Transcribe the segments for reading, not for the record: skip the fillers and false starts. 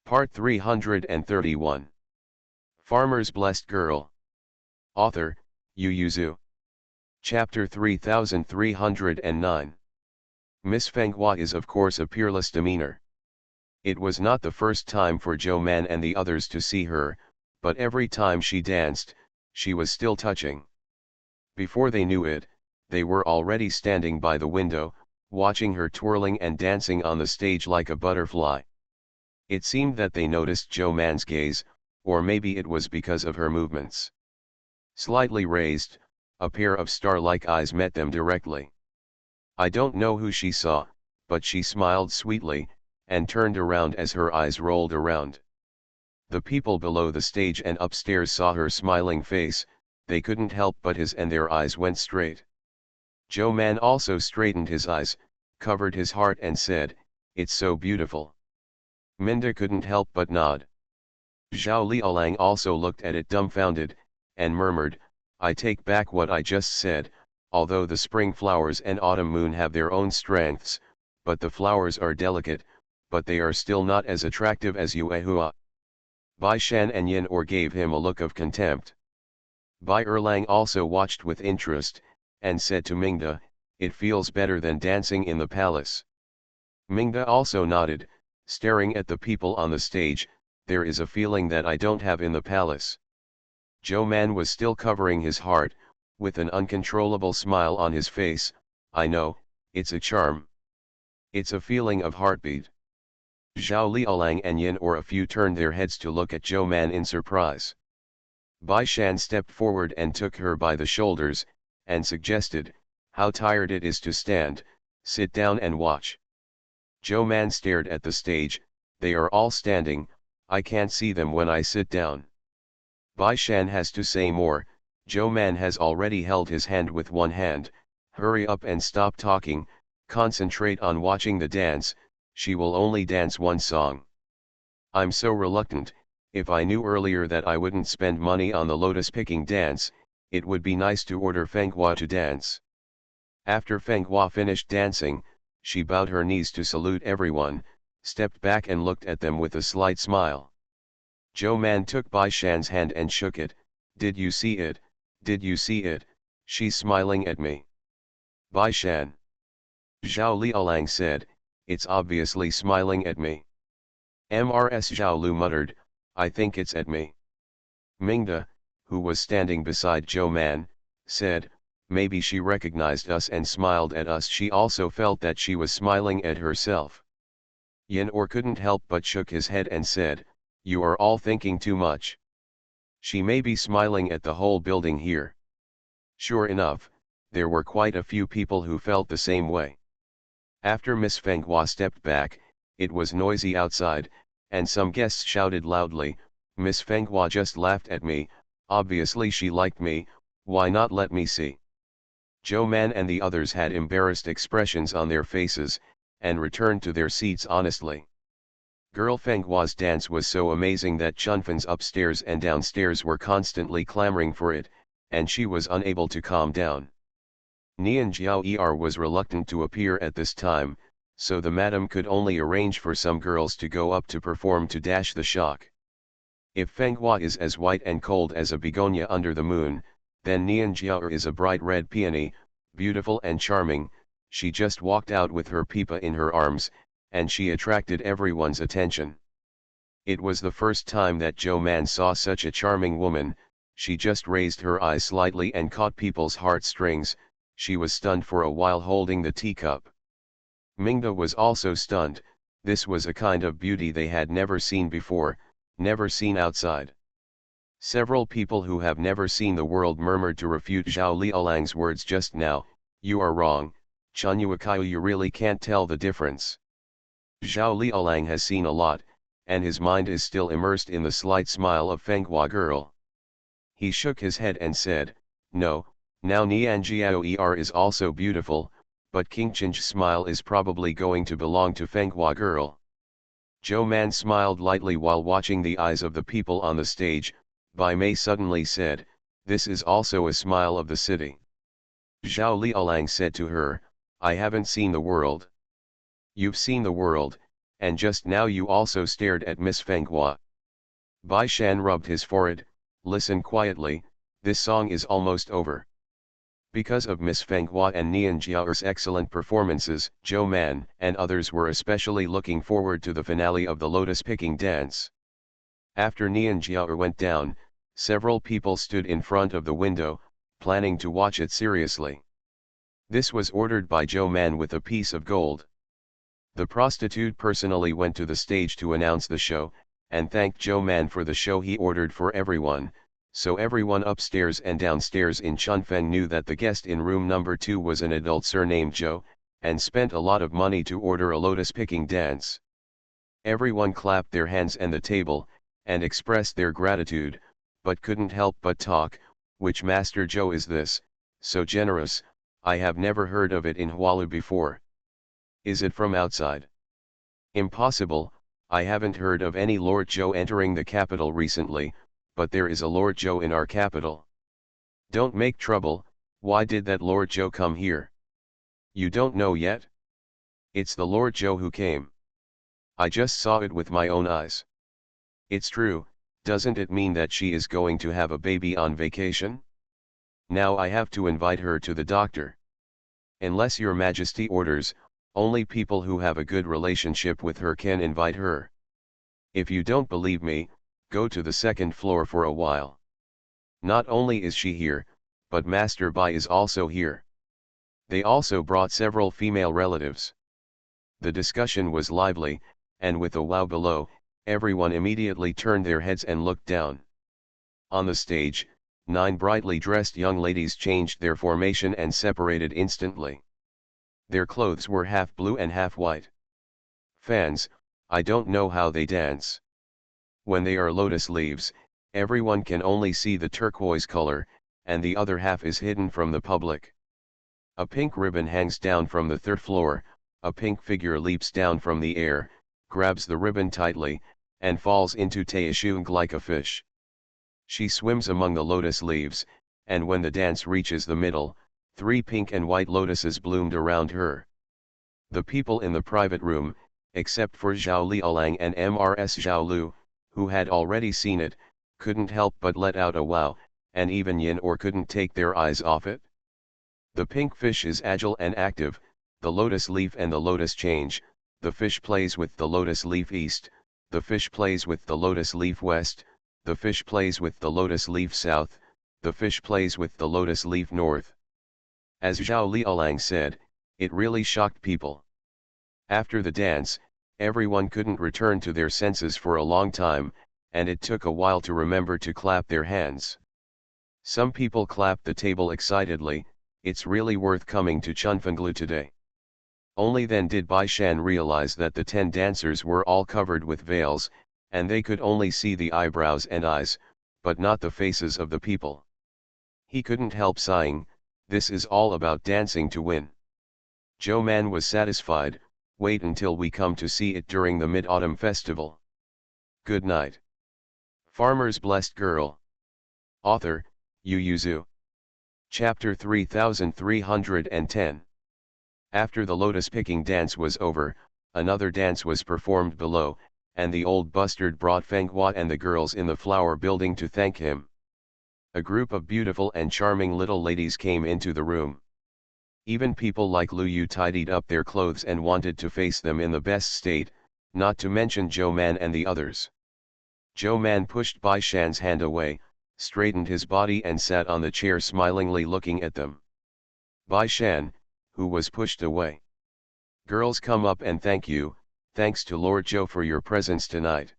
Part 331. Farmer's Blessed Girl. Author, Yu Yuzu. Chapter 3309. Miss Fenghua is of course a peerless demeanor. It was not the first time for Zhou Man and the others to see her, but every time she danced, she was still touching. Before they knew it, they were already standing by the window, watching her twirling and dancing on the stage like a butterfly. It seemed that they noticed Zhou Man's gaze, or maybe it was because of her movements. Slightly raised, a pair of star-like eyes met them directly. I don't know who she saw, but she smiled sweetly, and turned around as her eyes rolled around. The people below the stage and upstairs saw her smiling face, they couldn't help but and their eyes went straight. Zhou Man also straightened his eyes, covered his heart and said, "It's so beautiful." Minda couldn't help but nod. Zhao Liaolang also looked at it dumbfounded, and murmured, "I take back what I just said, although the spring flowers and autumn moon have their own strengths, but the flowers are delicate, but they are still not as attractive as Yuehua." Bai Shan and Yin Or gave him a look of contempt. Bai Erlang also watched with interest, and said to Mingda, "It feels better than dancing in the palace." Mingda also nodded, staring at the people on the stage. "There is a feeling that I don't have in the palace." Zhou Man was still covering his heart, with an uncontrollable smile on his face. "I know, it's a charm. It's a feeling of heartbeat." Zhao Liaolang and Yin Or a few turned their heads to look at Zhou Man in surprise. Bai Shan stepped forward and took her by the shoulders, and suggested, "How tired it is to stand, sit down and watch." Zhou Man stared at the stage. "They are all standing, I can't see them when I sit down." Bai Shan has to say more. Zhou Man has already held his hand with one hand. "Hurry up and stop talking, concentrate on watching the dance, she will only dance one song." "I'm so reluctant. If I knew earlier that I wouldn't spend money on the lotus picking dance, it would be nice to order Fenghua to dance." After Fenghua finished dancing, she bowed her knees to salute everyone, stepped back and looked at them with a slight smile. Zhou Man took Bai Shan's hand and shook it. "Did you see it? Did you see it? She's smiling at me." "Bai Shan." Zhao Liaolang said, "It's obviously smiling at me." Mrs. Zhao Lu muttered, "I think it's at me." Mingda, who was standing beside Zhou Man, said, "Maybe she recognized us and smiled at us." She also felt that she was smiling at herself. Yin Or couldn't help but shook his head and said, "You are all thinking too much. She may be smiling at the whole building here." Sure enough, there were quite a few people who felt the same way. After Miss Fenghua stepped back, it was noisy outside, and some guests shouted loudly, "Miss Fenghua just laughed at me, obviously she liked me, why not let me see?" Zhou Man and the others had embarrassed expressions on their faces, and returned to their seats honestly. Girl Fenghua's dance was so amazing that Chunfen's upstairs and downstairs were constantly clamoring for it, and she was unable to calm down. Nian Jiao was reluctant to appear at this time, so the madam could only arrange for some girls to go up to perform to dash the shock. If Fenghua is as white and cold as a begonia under the moon, then Nian Jiao is a bright red peony, beautiful and charming. She just walked out with her pipa in her arms, and she attracted everyone's attention. It was the first time that Zhou Man saw such a charming woman. She just raised her eyes slightly and caught people's heartstrings. She was stunned for a while holding the teacup. Mingda was also stunned. This was a kind of beauty they had never seen before, never seen outside. Several people who have never seen the world murmured to refute Zhao Liaolang's words just now. "You are wrong, Chunyuakayu, you really can't tell the difference." Zhao Liaolang has seen a lot, and his mind is still immersed in the slight smile of Fenghua girl. He shook his head and said, "No, now Nian Jiao is also beautiful, but Qingqing's smile is probably going to belong to Fenghua girl." Zhou Man smiled lightly while watching the eyes of the people on the stage. Bai Mei suddenly said, "This is also a smile of the city." Zhao Liaolang said to her, "I haven't seen the world." "You've seen the world, and just now you also stared at Miss Fenghua. Bai Shan rubbed his forehead. Listen quietly, this song is almost over. Because of Miss Fenghua and Nian Jiao's excellent performances, Zhou Man and others were especially looking forward to the finale of the lotus-picking dance. After Nian Jiao went down, several people stood in front of the window, planning to watch it seriously. This was ordered by Zhou Man with a piece of gold. The prostitute personally went to the stage to announce the show, and thanked Zhou Man for the show he ordered for everyone, so everyone upstairs and downstairs in Chunfeng knew that the guest in room number 2 was an adult surnamed Zhou, and spent a lot of money to order a lotus-picking dance. Everyone clapped their hands and the table, and expressed their gratitude, but couldn't help but talk, which Master Zhou is this, so generous, I have never heard of it in Hualu before. Is it from outside? Impossible, I haven't heard of any Lord Zhou entering the capital recently, but there is a Lord Zhou in our capital. Don't make trouble, why did that Lord Zhou come here? You don't know yet? It's the Lord Zhou who came. I just saw it with my own eyes. It's true, doesn't it mean that she is going to have a baby on vacation? Now I have to invite her to the doctor. Unless your Majesty orders, only people who have a good relationship with her can invite her. If you don't believe me, go to the second floor for a while. Not only is she here, but Master Bai is also here. They also brought several female relatives. The discussion was lively, and with a wow below, everyone immediately turned their heads and looked down. On the stage, 9 brightly dressed young ladies changed their formation and separated instantly. Their clothes were half blue and half white. Fans, I don't know how they dance. When they are lotus leaves, everyone can only see the turquoise color, and the other half is hidden from the public. A pink ribbon hangs down from the 3rd floor, a pink figure leaps down from the air, grabs the ribbon tightly, and falls into Taishung like a fish. She swims among the lotus leaves, and when the dance reaches the middle, 3 pink and white lotuses bloomed around her. The people in the private room, except for Zhao Liaolang and Mrs. Zhao Lu, who had already seen it, couldn't help but let out a wow, and even Yin or couldn't take their eyes off it. The pink fish is agile and active, the lotus leaf and the lotus change, the fish plays with the lotus leaf east, the fish plays with the lotus leaf west, the fish plays with the lotus leaf south, the fish plays with the lotus leaf north. As Zhao Liaolang said, it really shocked people. After the dance, everyone couldn't return to their senses for a long time, and it took a while to remember to clap their hands. Some people clapped the table excitedly, it's really worth coming to Chunfenglu today. Only then did Bai Shan realize that the 10 dancers were all covered with veils, and they could only see the eyebrows and eyes, but not the faces of the people. He couldn't help sighing, this is all about dancing to win. Zhou Man was satisfied, wait until we come to see it during the Mid-Autumn Festival. Good night. Farmer's Blessed Girl. Author, Yu Yuzu. Chapter 3310. After the lotus-picking dance was over, another dance was performed below, and the old bustard brought Fenghua and the girls in the flower building to thank him. A group of beautiful and charming little ladies came into the room. Even people like Lu Yu tidied up their clothes and wanted to face them in the best state, not to mention Zhou Man and the others. Zhou Man pushed Bai Shan's hand away, straightened his body and sat on the chair smilingly looking at them. Bai Shan, who was pushed away. Girls, come up and thank you, thanks to Lord Zhou for your presence tonight.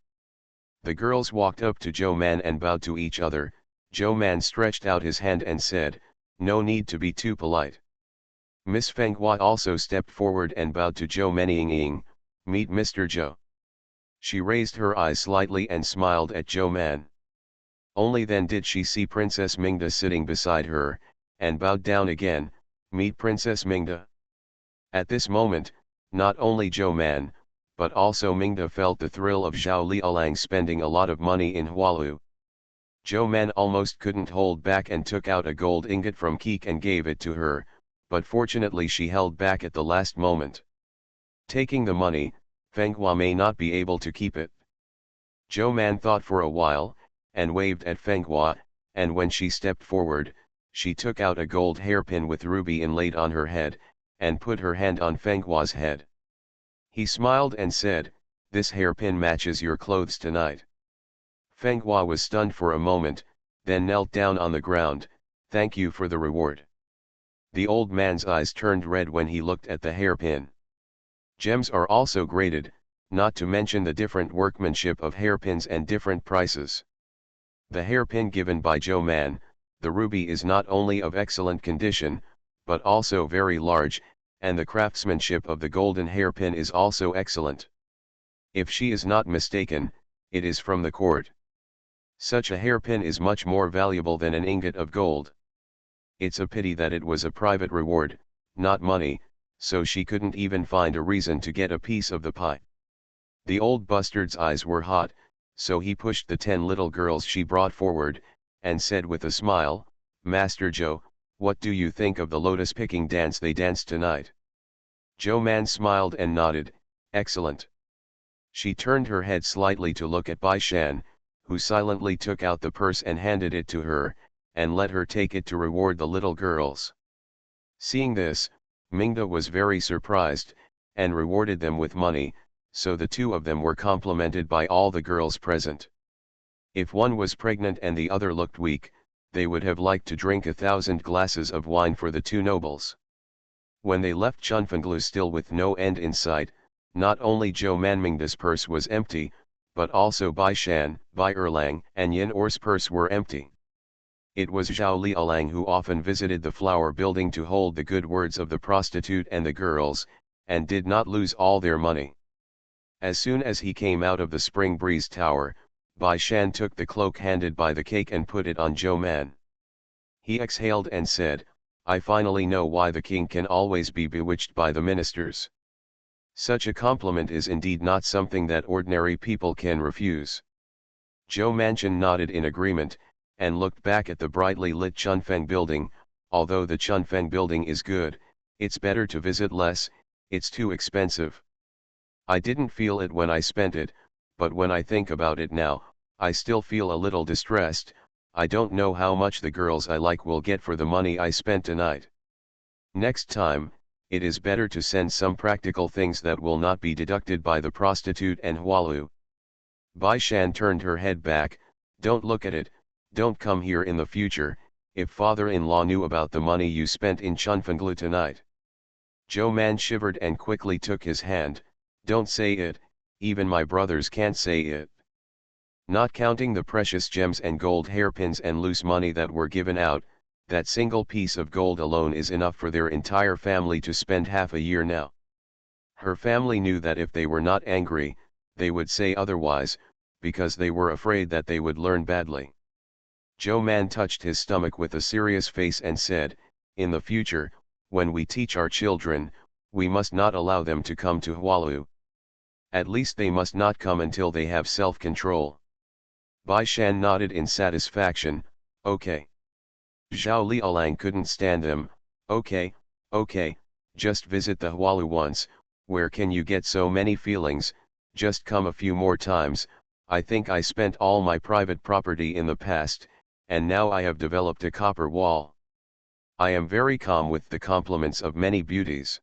The girls walked up to Zhou Man and bowed to each other. Zhou Man stretched out his hand and said, no need to be too polite. Miss Fenghua also stepped forward and bowed to Zhou Menying, meet Mr. Zhou. She raised her eyes slightly and smiled at Zhou Man. Only then did she see Princess Mingda sitting beside her, and bowed down again, meet Princess Mingda. At this moment, not only Zhou Man, but also Mingda felt the thrill of Zhao Liaolang spending a lot of money in Hualu. Zhou Man almost couldn't hold back and took out a gold ingot from Keek and gave it to her, but fortunately she held back at the last moment. Taking the money, Feng Hua may not be able to keep it. Zhou Man thought for a while, and waved at Feng Hua, and when she stepped forward, she took out a gold hairpin with ruby inlaid on her head, and put her hand on Feng Hua's head. He smiled and said, "This hairpin matches your clothes tonight." Feng Hua was stunned for a moment, then knelt down on the ground. "Thank you for the reward." The old man's eyes turned red when he looked at the hairpin. Gems are also graded, not to mention the different workmanship of hairpins and different prices. The hairpin given by Zhou Man, the ruby, is not only of excellent condition, but also very large, and the craftsmanship of the golden hairpin is also excellent. If she is not mistaken, it is from the court. Such a hairpin is much more valuable than an ingot of gold. It's a pity that it was a private reward, not money, so she couldn't even find a reason to get a piece of the pie. The old bastard's eyes were hot, so he pushed the 10 little girls she brought forward, and said with a smile, "Master Zhou, what do you think of the lotus-picking dance they danced tonight?" Zhou Man smiled and nodded, "Excellent." She turned her head slightly to look at Bai Shan, who silently took out the purse and handed it to her, and let her take it to reward the little girls. Seeing this, Mingda was very surprised, and rewarded them with money, so the two of them were complimented by all the girls present. If one was pregnant and the other looked weak, they would have liked to drink 1,000 glasses of wine for the two nobles. When they left Chunfenglu still with no end in sight, not only Zhou Manmingda's purse was empty, but also Bai Shan, Bai Erlang, and Yin Or's purse were empty. It was Zhao Liaolang who often visited the flower building to hold the good words of the prostitute and the girls, and did not lose all their money. As soon as he came out of the Spring Breeze Tower, Bai Shan took the cloak handed by the cake and put it on Zhou Man. He exhaled and said, "I finally know why the king can always be bewitched by the ministers." Such a compliment is indeed not something that ordinary people can refuse. Zhou Manchen nodded in agreement, and looked back at the brightly lit Chunfeng building. Although the Chunfeng building is good, it's better to visit less, it's too expensive. I didn't feel it when I spent it, but when I think about it now, I still feel a little distressed. I don't know how much the girls I like will get for the money I spent tonight. Next time, it is better to send some practical things that will not be deducted by the prostitute and Hualu. Bai Shan turned her head back. "Don't look at it, don't come here in the future, if father-in-law knew about the money you spent in Chunfenglu tonight." Zhou Man shivered and quickly took his hand. "Don't say it, even my brothers can't say it." Not counting the precious gems and gold hairpins and loose money that were given out, that single piece of gold alone is enough for their entire family to spend half a year now. Her family knew that if they were not angry, they would say otherwise, because they were afraid that they would learn badly. Zhou Man touched his stomach with a serious face and said, "In the future, when we teach our children, we must not allow them to come to Hualu. At least they must not come until they have self-control." Bai Shan nodded in satisfaction, "Okay." Zhao Liaolang couldn't stand them. Okay, just visit the Hualu once, where can you get so many feelings, just come a few more times. I think I spent all my private property in the past, and now I have developed a copper wall. I am very calm with the compliments of many beauties.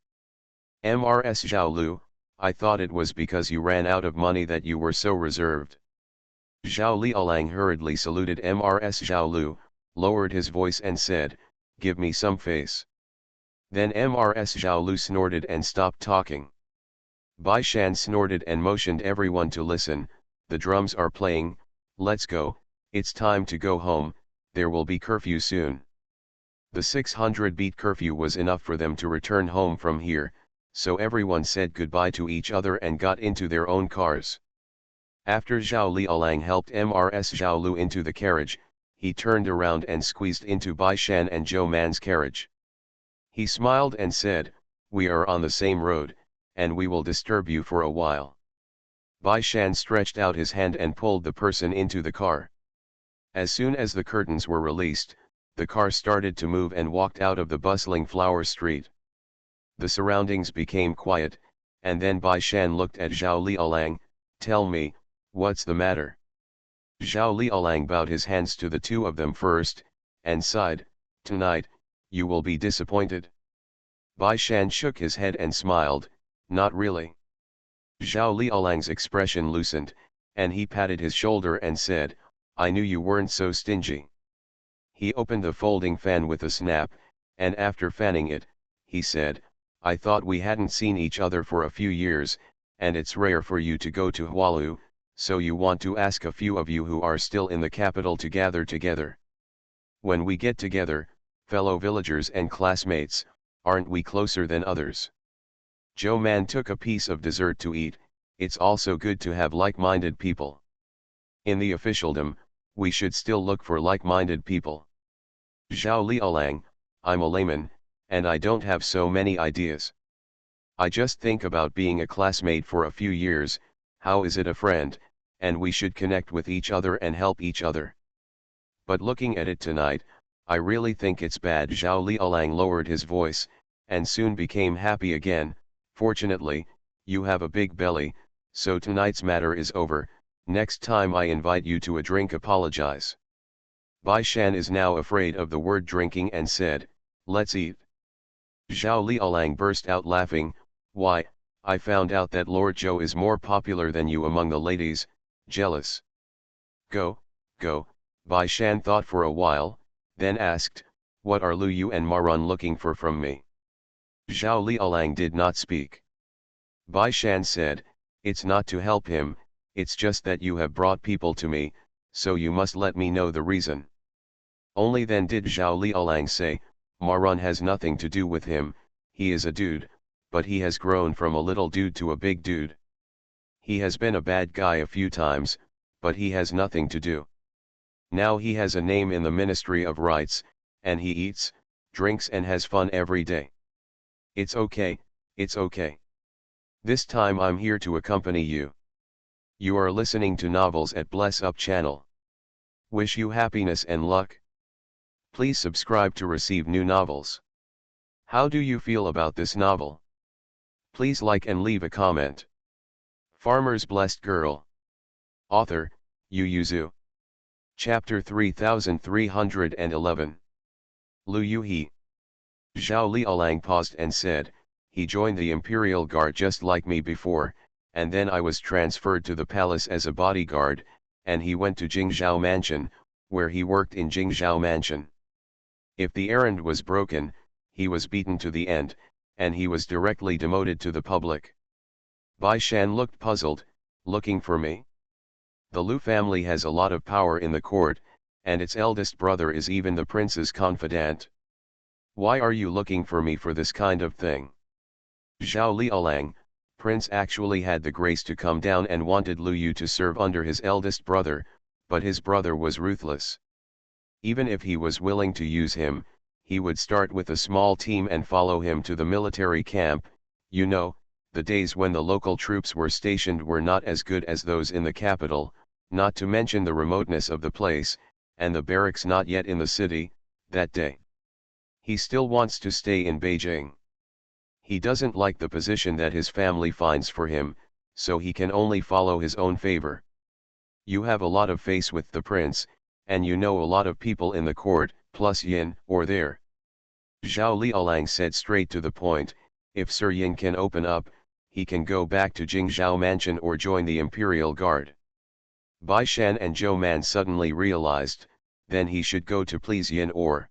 Mrs. Zhao Lu, I thought it was because you ran out of money that you were so reserved. Zhao Liaolang hurriedly saluted Mrs. Zhao Lu, lowered his voice and said, "Give me some face." Then Mrs. Zhao Lu snorted and stopped talking. Bai Shan snorted and motioned everyone to listen. "The drums are playing, let's go, it's time to go home, there will be curfew soon." The 600-beat curfew was enough for them to return home from here, so everyone said goodbye to each other and got into their own cars. After Zhao Liaolang helped Mrs. Zhao Lu into the carriage, he turned around and squeezed into Bai Shan and Zhou Man's carriage. He smiled and said, "We are on the same road, and we will disturb you for a while." Bai Shan stretched out his hand and pulled the person into the car. As soon as the curtains were released, the car started to move and walked out of the bustling flower street. The surroundings became quiet, and then Bai Shan looked at Zhao Liaolang. Tell me, what's the matter? Zhao Liaolang bowed his hands to the two of them first, and sighed, tonight, you will be disappointed. Bai Shan shook his head and smiled, not really. Zhao Liaolang's expression loosened, and he patted his shoulder and said, I knew you weren't so stingy. He opened the folding fan with a snap, and after fanning it, he said, I thought we hadn't seen each other for a few years, and it's rare for you to go to Hualu, so you want to ask a few of you who are still in the capital to gather together. When we get together, fellow villagers and classmates, aren't we closer than others? Zhou Man took a piece of dessert to eat. It's also good to have like-minded people. In the officialdom, we should still look for like-minded people. Zhao Liaolang, I'm a layman, and I don't have so many ideas. I just think about being a classmate for a few years, how is it a friend, and we should connect with each other and help each other. But looking at it tonight, I really think it's bad. Zhao Liaolang lowered his voice, and soon became happy again. Fortunately, you have a big belly, so tonight's matter is over. Next time I invite you to a drink, apologize. Bai Shan is now afraid of the word drinking and said, let's eat. Zhao Liaolang burst out laughing, why, I found out that Lord Zhou is more popular than you among the ladies, jealous. Go, go, Bai Shan thought for a while, then asked, what are Lu Yu and Maran looking for from me? Zhao Liaolang did not speak. Bai Shan said, it's not to help him, it's just that you have brought people to me, so you must let me know the reason. Only then did Zhao Liaolang say, Maran has nothing to do with him, he is a dude, but he has grown from a little dude to a big dude. He has been a bad guy a few times, but he has nothing to do. Now he has a name in the Ministry of Rights, and he eats, drinks and has fun every day. It's okay, it's okay. This time I'm here to accompany you. You are listening to Novels at Bless Up channel. Wish you happiness and luck. Please subscribe to receive new novels. How do you feel about this novel? Please like and leave a comment. Farmer's Blessed Girl. Author, Yu Yuzu. Chapter 3311. Lu Yu He. Zhao Liaolang paused and said, he joined the Imperial Guard just like me before, and then I was transferred to the palace as a bodyguard, and he went to Jingzhou Mansion, where he worked in Jingzhou Mansion. If the errand was broken, he was beaten to the end, and he was directly demoted to the public. Bai Shan looked puzzled, looking for me? The Lu family has a lot of power in the court, and its eldest brother is even the prince's confidant. Why are you looking for me for this kind of thing? Zhao Liaolang, Prince actually had the grace to come down and wanted Lu Yu to serve under his eldest brother, but his brother was ruthless. Even if he was willing to use him, he would start with a small team and follow him to the military camp. You know, the days when the local troops were stationed were not as good as those in the capital, not to mention the remoteness of the place, and the barracks not yet in the city, that day. He still wants to stay in Beijing. He doesn't like the position that his family finds for him, so he can only follow his own favor. You have a lot of face with the prince, and you know a lot of people in the court, plus Yin, or there. Zhao Liaolang said straight to the point, if Sir Yin can open up, he can go back to Jingzhou Mansion or join the Imperial Guard. Bai Shan and Zhou Man suddenly realized, then he should go to please Yin or.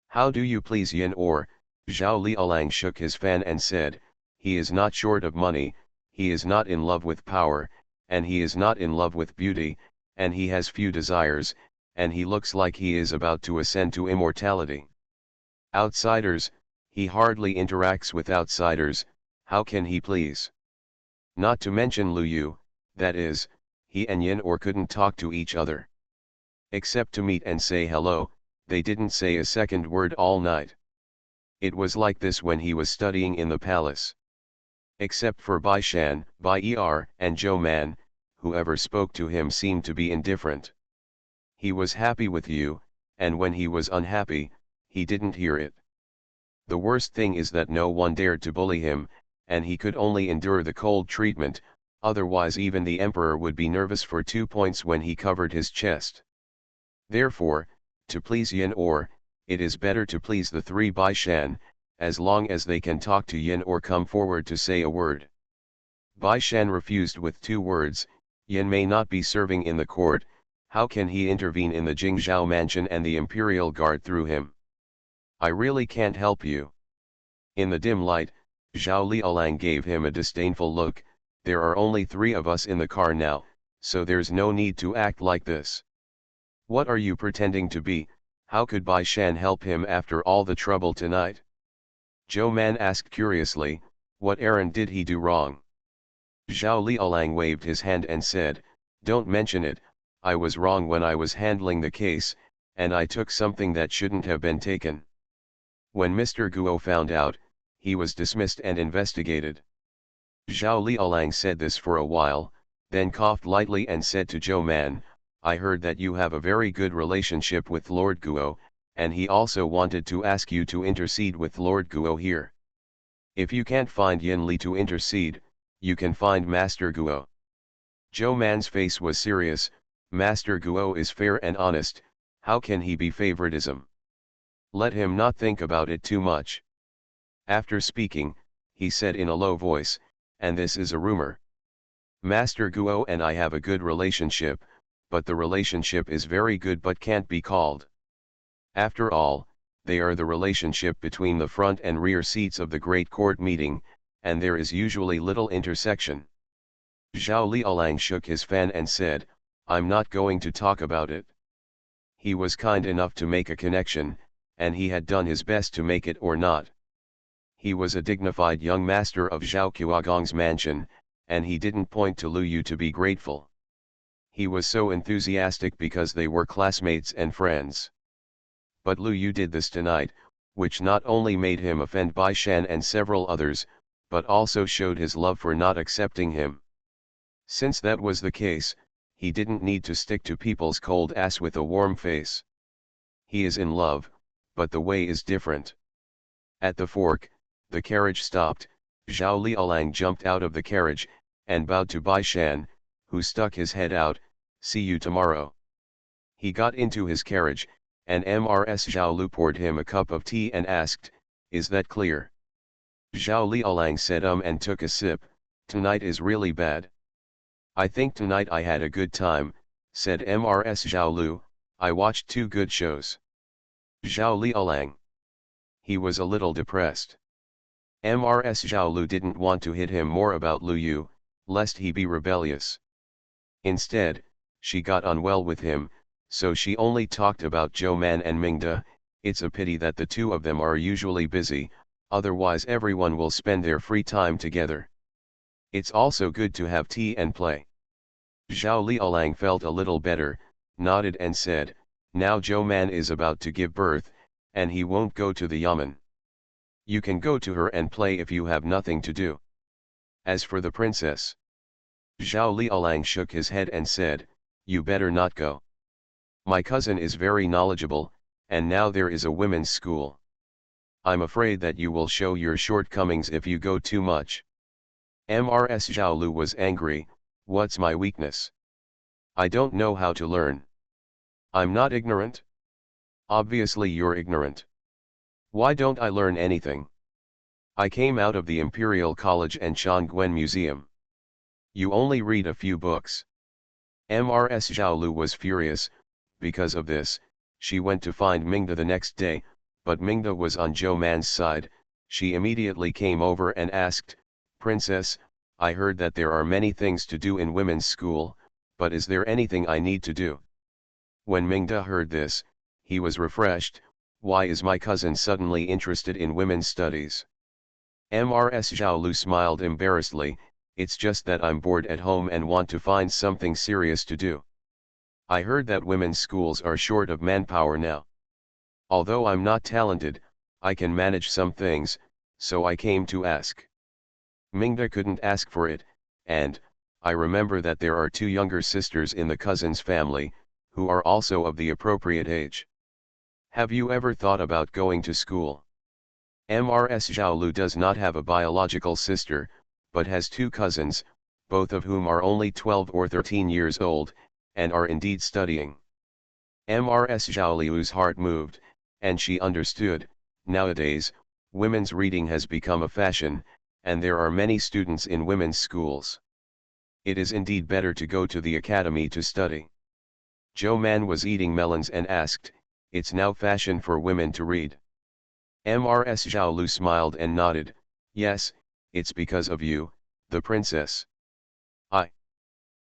How do you please Yin or? Zhao Liaolang shook his fan and said, he is not short of money, he is not in love with power, and he is not in love with beauty, and he has few desires, and he looks like he is about to ascend to immortality. Outsiders, he hardly interacts with outsiders, how can he please? Not to mention Lu Yu, that is, he and Yin or couldn't talk to each other. Except to meet and say hello, they didn't say a second word all night. It was like this when he was studying in the palace. Except for Bai Shan, Bai Er, and Zhou Man, whoever spoke to him seemed to be indifferent. He was happy with you, and when he was unhappy, he didn't hear it. The worst thing is that no one dared to bully him, and he could only endure the cold treatment, otherwise even the emperor would be nervous for 2 points when he covered his chest. Therefore, to please Yin or, it is better to please the three Bai Shan, as long as they can talk to Yin or come forward to say a word. Bai Shan refused with 2 words, Yin may not be serving in the court, how can he intervene in the Jingzhou mansion and the imperial guard through him? I really can't help you. In the dim light, Zhao Liaolang gave him a disdainful look, there are only 3 of us in the car now, so there's no need to act like this. What are you pretending to be? How could Bai Shan help him after all the trouble tonight? Zhou Man asked curiously, what errand did he do wrong? Zhao Liaolang waved his hand and said, don't mention it, I was wrong when I was handling the case, and I took something that shouldn't have been taken. When Mr. Guo found out, he was dismissed and investigated. Zhao Liaolang said this for a while, then coughed lightly and said to Zhou Man, I heard that you have a very good relationship with Lord Guo, and he also wanted to ask you to intercede with Lord Guo here. If you can't find Yin Li to intercede, you can find Master Guo. Zhou Man's face was serious, Master Guo is fair and honest, how can he be favoritism? Let him not think about it too much. After speaking, he said in a low voice, and this is a rumor. Master Guo and I have a good relationship, but the relationship is very good but can't be called. After all, they are the relationship between the front and rear seats of the great court meeting, and there is usually little intersection. Zhao Liaolang shook his fan and said, I'm not going to talk about it. He was kind enough to make a connection, and he had done his best to make it or not. He was a dignified young master of Zhao Qiagong's mansion, and he didn't point to Lu Yu to be grateful. He was so enthusiastic because they were classmates and friends. But Lu Yu did this tonight, which not only made him offend Bai Shan and several others, but also showed his love for not accepting him. Since that was the case, he didn't need to stick to people's cold ass with a warm face. He is in love, but the way is different. At the fork, the carriage stopped, Zhao Liaolang jumped out of the carriage, and bowed to Bai Shan, who stuck his head out, see you tomorrow. He got into his carriage, and Mrs. Zhao Lu poured him a cup of tea and asked, is that clear? Zhao Liaolang said and took a sip, tonight is really bad. I think tonight I had a good time, said Mrs. Zhao Lu, I watched 2 good shows. Zhao Liaolang. He was a little depressed. Mrs. Zhao Lu didn't want to hit him more about Lu Yu, lest he be rebellious. Instead, she got on well with him, so she only talked about Zhou Man and Mingde. It's a pity that the 2 of them are usually busy, otherwise everyone will spend their free time together. It's also good to have tea and play. Zhao Liaolang felt a little better, nodded and said, now Zhou Man is about to give birth, and he won't go to the Yamen. You can go to her and play if you have nothing to do. As for the princess, Zhao Liaolang shook his head and said, you better not go. My cousin is very knowledgeable, and now there is a women's school. I'm afraid that you will show your shortcomings if you go too much. Mrs. Zhao Lu was angry, what's my weakness? I don't know how to learn. I'm not ignorant. Obviously you're ignorant. Why don't I learn anything? I came out of the Imperial College and Chongqing Museum. You only read a few books. Mrs. Zhao Lu was furious. Because of this, she went to find Mingde the next day, but Mingde was on Zhou Man's side. She immediately came over and asked, Princess, I heard that there are many things to do in women's school, but is there anything I need to do? When Mingde heard this, he was refreshed. Why is my cousin suddenly interested in women's studies? Mrs. Zhao Lu smiled embarrassedly, it's just that I'm bored at home and want to find something serious to do. I heard that women's schools are short of manpower now. Although I'm not talented, I can manage some things, so I came to ask. Mingde couldn't ask for it, and, I remember that there are 2 younger sisters in the cousin's family, who are also of the appropriate age. Have you ever thought about going to school? Ms. Zhaolu does not have a biological sister, but has two cousins, both of whom are only 12 or 13 years old, and are indeed studying. Ms. Zhaoliu's heart moved, and she understood. Nowadays, women's reading has become a fashion, and there are many students in women's schools. It is indeed better to go to the academy to study. Joe Man was eating melons and asked, "It's now fashion for women to read?" Ms. Zhaolu smiled and nodded, "Yes, it's because of you, the princess." "I."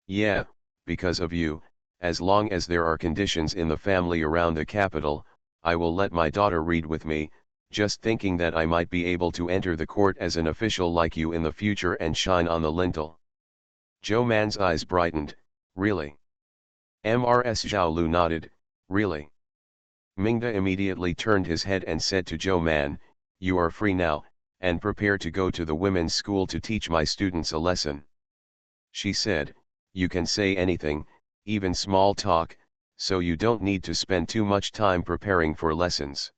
"Yeah, because of you. As long as there are conditions in the family around the capital, I will let my daughter read with me, just thinking that I might be able to enter the court as an official like you in the future and shine on the lintel." Joe Man's eyes brightened, "Really?" Ms. Zhaolu nodded, "Really?" Mingda immediately turned his head and said to Joe Man, "You are free now, and prepare to go to the women's school to teach my students a lesson." She said, "You can say anything, even small talk, so you don't need to spend too much time preparing for lessons."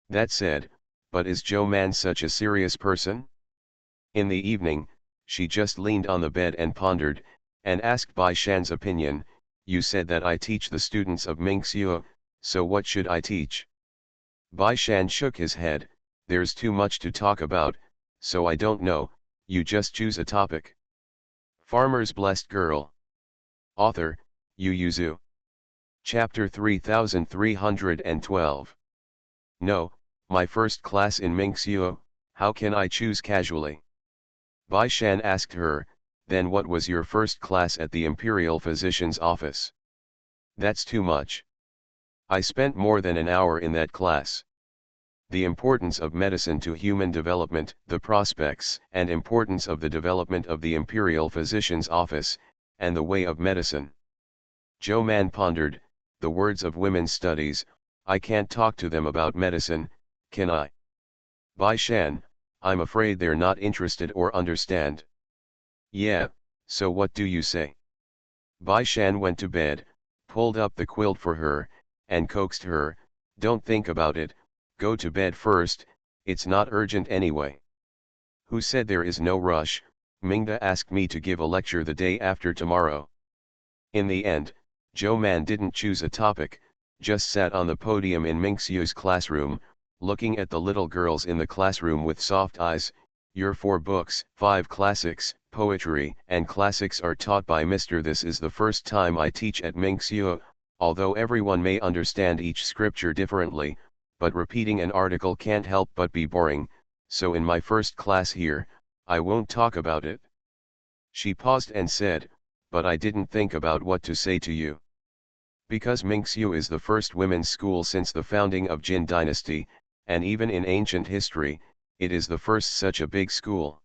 That said, but is Joe Man such a serious person? In the evening, she just leaned on the bed and pondered, and asked Bai Shan's opinion. "You said that I teach the students of Mingxiu, so what should I teach?" Bai Shan shook his head, "There's too much to talk about, so I don't know, you just choose a topic." Farmer's Blessed Girl. Author, Yu Yuzu. Chapter 3312. "No, my first class in Mingxiu, how can I choose casually?" Bai Shan asked her, "Then what was your first class at the Imperial Physician's office?" "That's too much. I spent more than an hour in that class. The importance of medicine to human development, the prospects and importance of the development of the Imperial Physician's office, and the way of medicine." Joe Man pondered, "The words of women's studies, I can't talk to them about medicine, can I?" Bai Shan, "I'm afraid they're not interested or understand." "Yeah, so what do you say?" Bai Shan went to bed, pulled up the quilt for her, and coaxed her, "Don't think about it, go to bed first, it's not urgent anyway." "Who said there is no rush? Mingda asked me to give a lecture the day after tomorrow." In the end, Joe Man didn't choose a topic, just sat on the podium in Mingxiu's classroom, looking at the little girls in the classroom with soft eyes. "Your 4 books, 5 classics, poetry and classics are taught by Mr. This is the first time I teach at Mingxiu, although everyone may understand each scripture differently, but repeating an article can't help but be boring, so in my first class here, I won't talk about it." She paused and said, "But I didn't think about what to say to you. Because Mingxiu is the first women's school since the founding of Jin Dynasty, and even in ancient history, it is the first such a big school.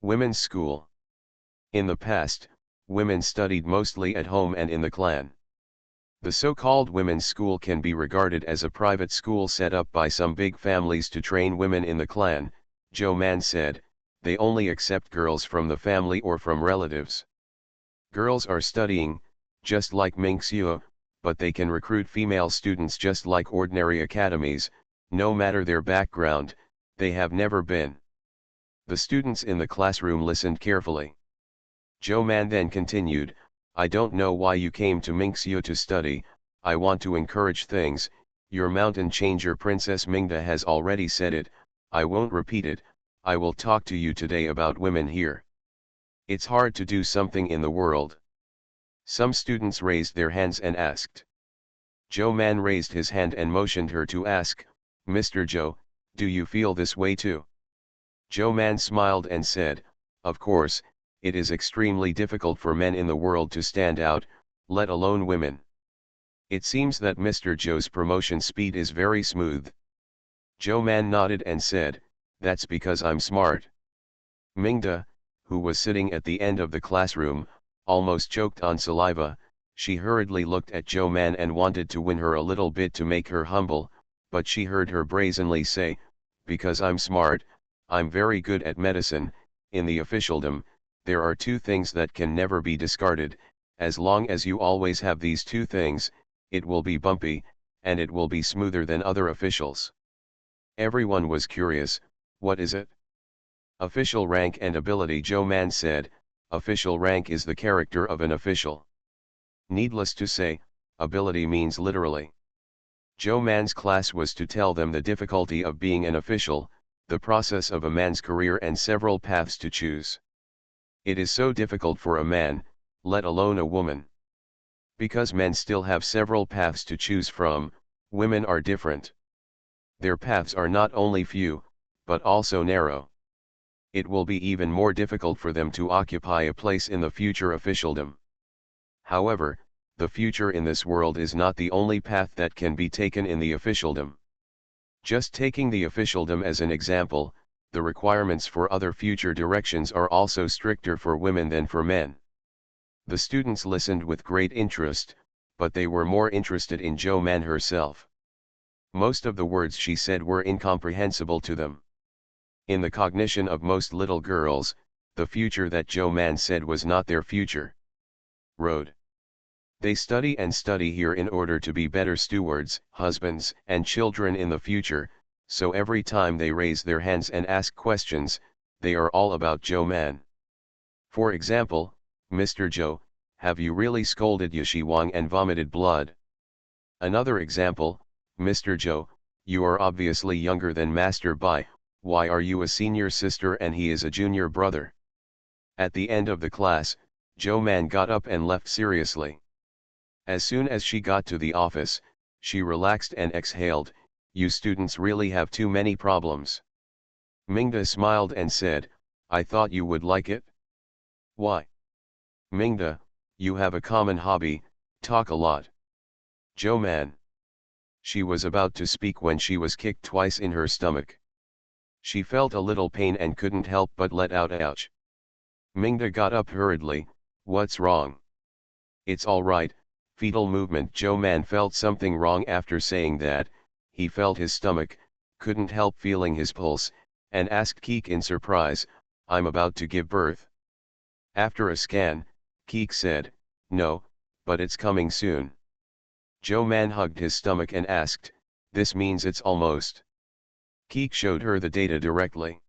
Women's school. In the past, women studied mostly at home and in the clan. The so-called women's school can be regarded as a private school set up by some big families to train women in the clan," Joe Man said. "They only accept girls from the family or from relatives. Girls are studying, just like Mingxiu, but they can recruit female students just like ordinary academies, no matter their background, they have never been." The students in the classroom listened carefully. Joe Man then continued, "I don't know why you came to Mingxiu to study, I want to encourage things, your mountain changer Princess Mingda has already said it, I won't repeat it, I will talk to you today about women here. It's hard to do something in the world." Some students raised their hands and asked. Joe Man raised his hand and motioned her to ask, "Mr. Joe, do you feel this way too?" Joe Man smiled and said, "Of course, it is extremely difficult for men in the world to stand out, let alone women. It seems that Mr. Joe's promotion speed is very smooth." Joe Man nodded and said, "That's because I'm smart." Mingda, who was sitting at the end of the classroom, almost choked on saliva. She hurriedly looked at Joe Man and wanted to win her a little bit to make her humble, but she heard her brazenly say, "Because I'm smart, I'm very good at medicine, in the officialdom, there are 2 things that can never be discarded, as long as you always have these 2 things, it will be bumpy, and it will be smoother than other officials." Everyone was curious, what is it? Official rank and ability. Joe Man said, official rank is the character of an official. Needless to say, ability means literally. Joe Man's class was to tell them the difficulty of being an official, the process of a man's career and several paths to choose. It is so difficult for a man, let alone a woman. Because men still have several paths to choose from, women are different. Their paths are not only few, but also narrow. It will be even more difficult for them to occupy a place in the future officialdom. However, the future in this world is not the only path that can be taken in the officialdom. Just taking the officialdom as an example, the requirements for other future directions are also stricter for women than for men. The students listened with great interest, but they were more interested in Jo Man herself. Most of the words she said were incomprehensible to them. In the cognition of most little girls, the future that Jo Man said was not their future. Road. They study and study here in order to be better stewards, husbands, and children in the future, so every time they raise their hands and ask questions, they are all about Jo Man. For example, Mr. Joe, have you really scolded Yashi Wang and vomited blood? Another example, Mr. Joe, you are obviously younger than Master Bai, why are you a senior sister and he is a junior brother? At the end of the class, Jo Man got up and left seriously. As soon as she got to the office, she relaxed and exhaled, you students really have too many problems. Mingda smiled and said, I thought you would like it. Why? Mingda, you have a common hobby, talk a lot. Jo Man. She was about to speak when she was kicked twice in her stomach. She felt a little pain and couldn't help but let out a ouch. Mingda got up hurriedly, what's wrong? It's all right, fetal movement. Jo Man felt something wrong after saying that, he felt his stomach, couldn't help feeling his pulse, and asked Keek in surprise, I'm about to give birth. After a scan, Keek said, no, but it's coming soon. Jo Man hugged his stomach and asked, this means it's almost. Keek showed her the data directly.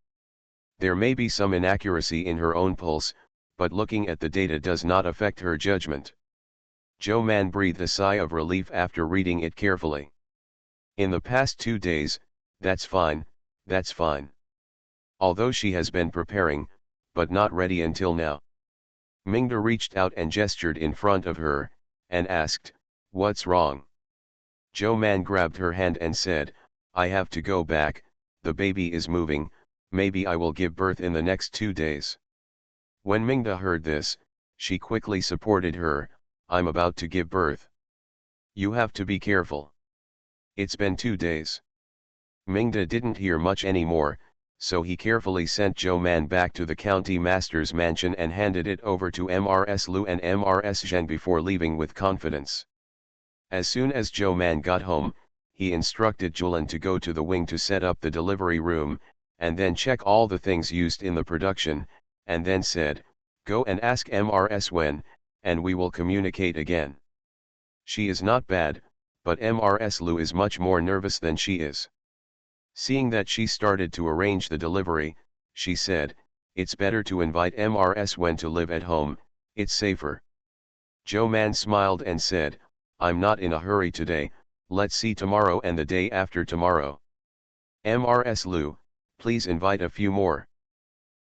There may be some inaccuracy in her own pulse, but looking at the data does not affect her judgment. Jo Man breathed a sigh of relief after reading it carefully. In the past 2 days, that's fine, that's fine. Although she has been preparing, but not ready until now. Mingda reached out and gestured in front of her, and asked, what's wrong? Jo Man grabbed her hand and said, I have to go back, the baby is moving, maybe I will give birth in the next 2 days. When Mingda heard this, she quickly supported her, I'm about to give birth. You have to be careful. It's been 2 days. Mingda didn't hear much anymore, so he carefully sent Jo Man back to the county master's mansion and handed it over to Mrs. Lu and Mrs. Zheng before leaving with confidence. As soon as Jo Man got home, he instructed Julan to go to the wing to set up the delivery room, and then check all the things used in the production, and then said, go and ask Mrs. when, and we will communicate again. She is not bad, but Mrs. Lu is much more nervous than she is. Seeing that she started to arrange the delivery, she said, it's better to invite Mrs. when to live at home, it's safer. Jo Man smiled and said, I'm not in a hurry today, let's see tomorrow and the day after tomorrow. Mrs. Lu, please invite a few more.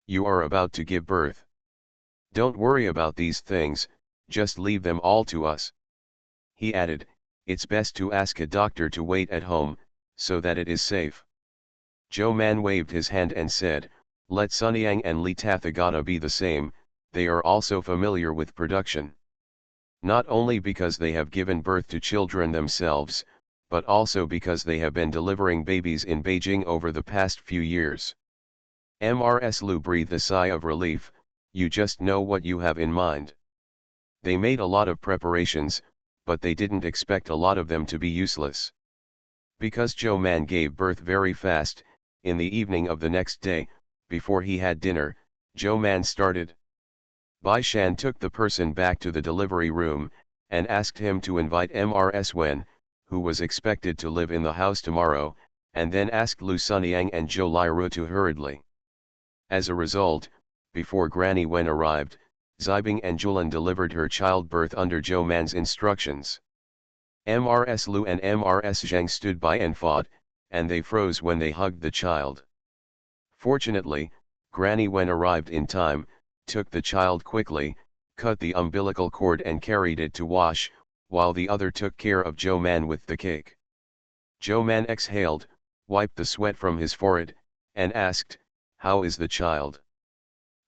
You are about to give birth. Don't worry about these things, just leave them all to us. He added, it's best to ask a doctor to wait at home, so that it is safe. Jo Man waved his hand and said, let Sunyang and Li Tathagata be the same, they are also familiar with production. Not only because they have given birth to children themselves, but also because they have been delivering babies in Beijing over the past few years. Mrs. Lu breathed a sigh of relief, you just know what you have in mind. They made a lot of preparations, but they didn't expect a lot of them to be useless. Because Jo Man gave birth very fast, in the evening of the next day, before he had dinner, Jo Man started. Bai Shan took the person back to the delivery room, and asked him to invite Mrs. Wen, who was expected to live in the house tomorrow, and then asked Lu Sunyang and Zhou Liru to hurriedly. As a result, before Granny Wen arrived, Zibing and Julan delivered her childbirth under Zhou Man's instructions. Mrs. Lu and Mrs. Zhang stood by and fought, and they froze when they hugged the child. Fortunately, Granny Wen arrived in time, took the child quickly, cut the umbilical cord and carried it to wash, while the other took care of Zhou Man with the cake. Zhou Man exhaled, wiped the sweat from his forehead, and asked, "How is the child?"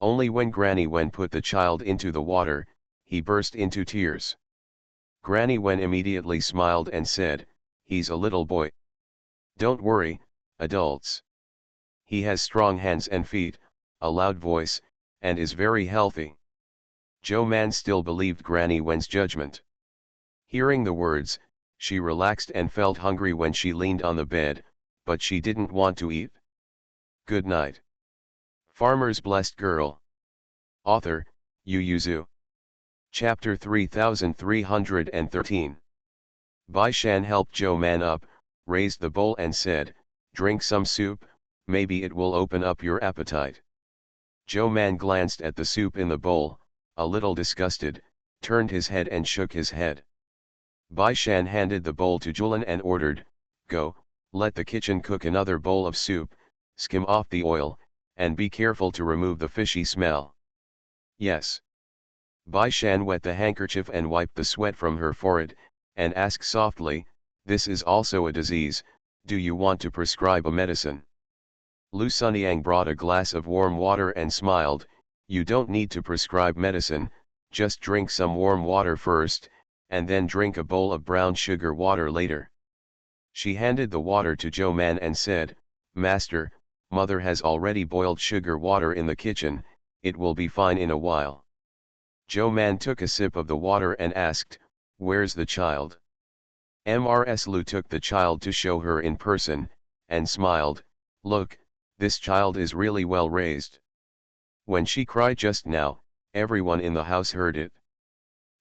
Only when Granny Wen put the child into the water, he burst into tears. Granny Wen immediately smiled and said, "He's a little boy. Don't worry, adults. He has strong hands and feet, a loud voice, and is very healthy." Zhou Man still believed Granny Wen's judgment. Hearing the words, she relaxed and felt hungry when she leaned on the bed, but she didn't want to eat. Good night. Farmer's Blessed Girl. Author, Yu Yuzu. Chapter 3313. Bai Shan helped Zhou Man up, raised the bowl and said, "Drink some soup, maybe it will open up your appetite." Zhou Man glanced at the soup in the bowl, a little disgusted, turned his head and shook his head. Bai Shan handed the bowl to Julan and ordered, "Go, let the kitchen cook another bowl of soup, skim off the oil, and be careful to remove the fishy smell." "Yes." Bai Shan wet the handkerchief and wiped the sweat from her forehead, and asked softly, "This is also a disease, do you want to prescribe a medicine?" Lu Sunyang brought a glass of warm water and smiled, "You don't need to prescribe medicine, just drink some warm water first, and then drink a bowl of brown sugar water later." She handed the water to Zhou Man and said, "Master, Mother has already boiled sugar water in the kitchen, it will be fine in a while." Zhou Man took a sip of the water and asked, "Where's the child?" Mrs. Lu took the child to show her in person, and smiled, "Look, this child is really well raised." When she cried just now, everyone in the house heard it.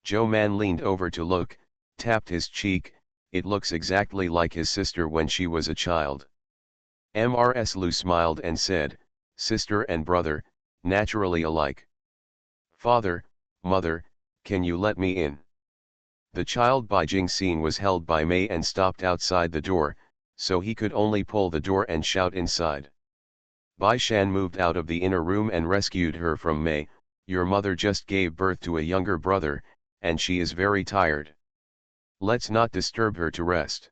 Zhou Man leaned over to look, tapped his cheek, "It looks exactly like his sister when she was a child." Mrs. Lu smiled and said, "Sister and brother, naturally alike." "Father, Mother, can you let me in?" The child Bai Jingxing was held by Mei and stopped outside the door, so he could only pull the door and shout inside. Bai Shan moved out of the inner room and rescued her from Mei. "Your mother just gave birth to a younger brother, and she is very tired. Let's not disturb her to rest."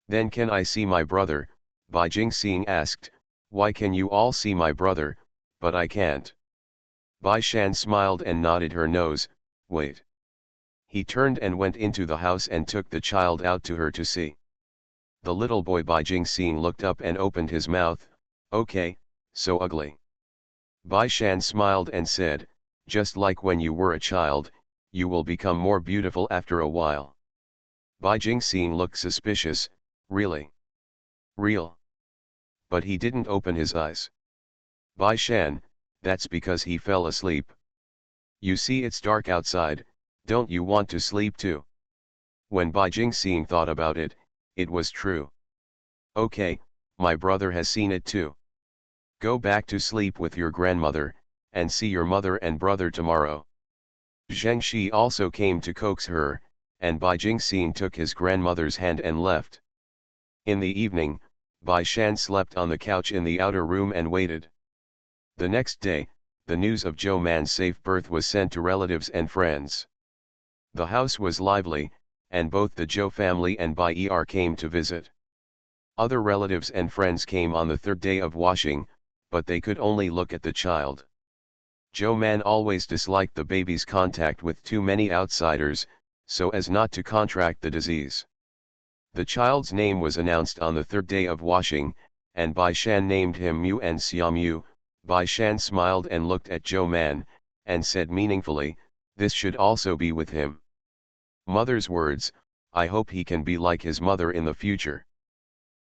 "Then can I see my brother?" Bai Jingxing asked. "Why can you all see my brother, but I can't?" Bai Shan smiled and nodded her nose, "Wait." He turned and went into the house and took the child out to her to see. The little boy Bai Jingxing looked up and opened his mouth, "Okay, so ugly." Bai Shan smiled and said, "Just like when you were a child, you will become more beautiful after a while." Bai Jingxing looked suspicious, "Really? Real?" But he didn't open his eyes. "Bai Shan, that's because he fell asleep. You see it's dark outside, don't you want to sleep too?" When Bai Jingxing thought about it, it was true. "Okay, my brother has seen it too. Go back to sleep with your grandmother, and see your mother and brother tomorrow." Zheng Shi also came to coax her, and Bai Jingxing took his grandmother's hand and left. In the evening, Bai Shan slept on the couch in the outer room and waited. The next day, the news of Zhou Man's safe birth was sent to relatives and friends. The house was lively, and both the Zhou family and Bai Er came to visit. Other relatives and friends came on the third day of washing, but they could only look at the child. Zhou Man always disliked the baby's contact with too many outsiders, so as not to contract the disease. The child's name was announced on the third day of washing, and Bai Shan named him Mu and Xiaomu. Bai Shan smiled and looked at Zhou Man, and said meaningfully, "This should also be with him." Mother's words, "I hope he can be like his mother in the future."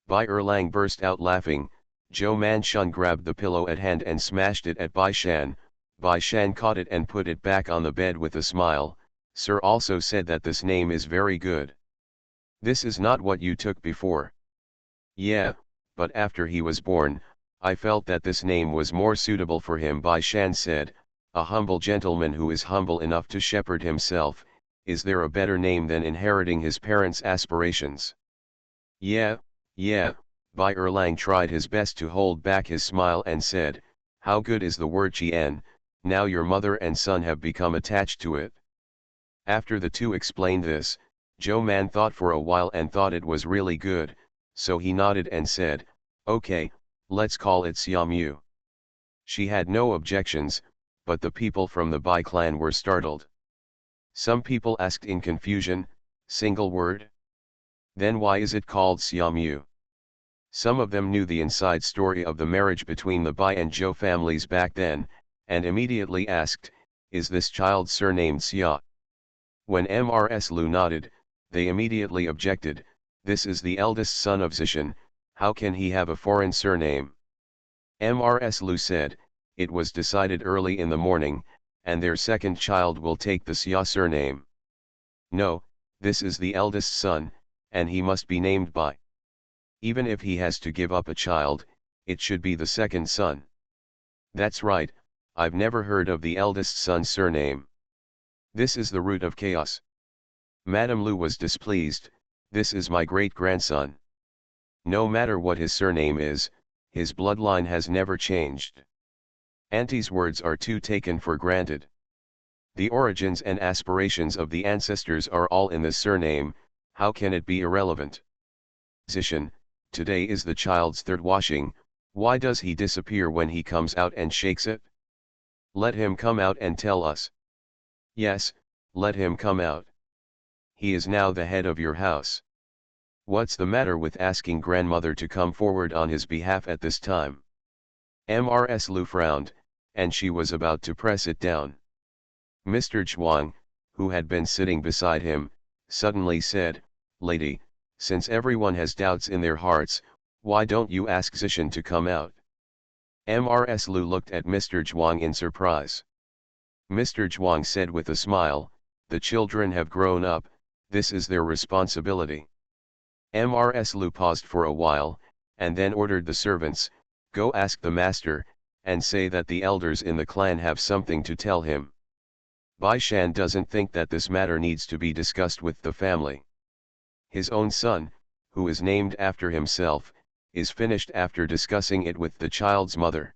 Bai Erlang burst out laughing. Zhou Manshun grabbed the pillow at hand and smashed it at Bai Shan. Bai Shan caught it and put it back on the bed with a smile. "Sir also said that this name is very good. This is not what you took before." "Yeah, but after he was born, I felt that this name was more suitable for him. Bai Shan said, a humble gentleman who is humble enough to shepherd himself, is there a better name than inheriting his parents' aspirations? Yeah, yeah, Bai Erlang tried his best to hold back his smile and said, how good is the word Qian, now your mother and son have become attached to it. After the two explained this, Zhou Man thought for a while and thought it was really good, so he nodded and said, okay, let's call it Xiaomu. She had no objections, but the people from the Bai clan were startled. Some people asked in confusion, single word? Then why is it called Xiaomu? Some of them knew the inside story of the marriage between the Bai and Zhou families back then, and immediately asked, is this child surnamed Xia? When Mrs. Lu nodded, they immediately objected, this is the eldest son of Zishan, how can he have a foreign surname? Mrs. Lu said, it was decided early in the morning, and their second child will take the Xia surname. No, this is the eldest son, and he must be named Bai. Even if he has to give up a child, it should be the second son. That's right, I've never heard of the eldest son's surname. This is the root of chaos. Madame Lu was displeased, this is my great-grandson. No matter what his surname is, his bloodline has never changed. Auntie's words are too taken for granted. The origins and aspirations of the ancestors are all in the surname, how can it be irrelevant? Zishan, today is the child's third washing, why does he disappear when he comes out and shakes it? Let him come out and tell us. Yes, let him come out. He is now the head of your house. What's the matter with asking grandmother to come forward on his behalf at this time? Mrs. Lu frowned, and she was about to press it down. Mr. Zhuang, who had been sitting beside him, suddenly said, lady, since everyone has doubts in their hearts, why don't you ask Zishan to come out? Mrs. Lu looked at Mr. Zhuang in surprise. Mr. Zhuang said with a smile, the children have grown up, this is their responsibility. Mrs. Lu paused for a while, and then ordered the servants, go ask the master, and say that the elders in the clan have something to tell him. Bai Shan doesn't think that this matter needs to be discussed with the family. His own son, who is named after himself, is finished after discussing it with the child's mother.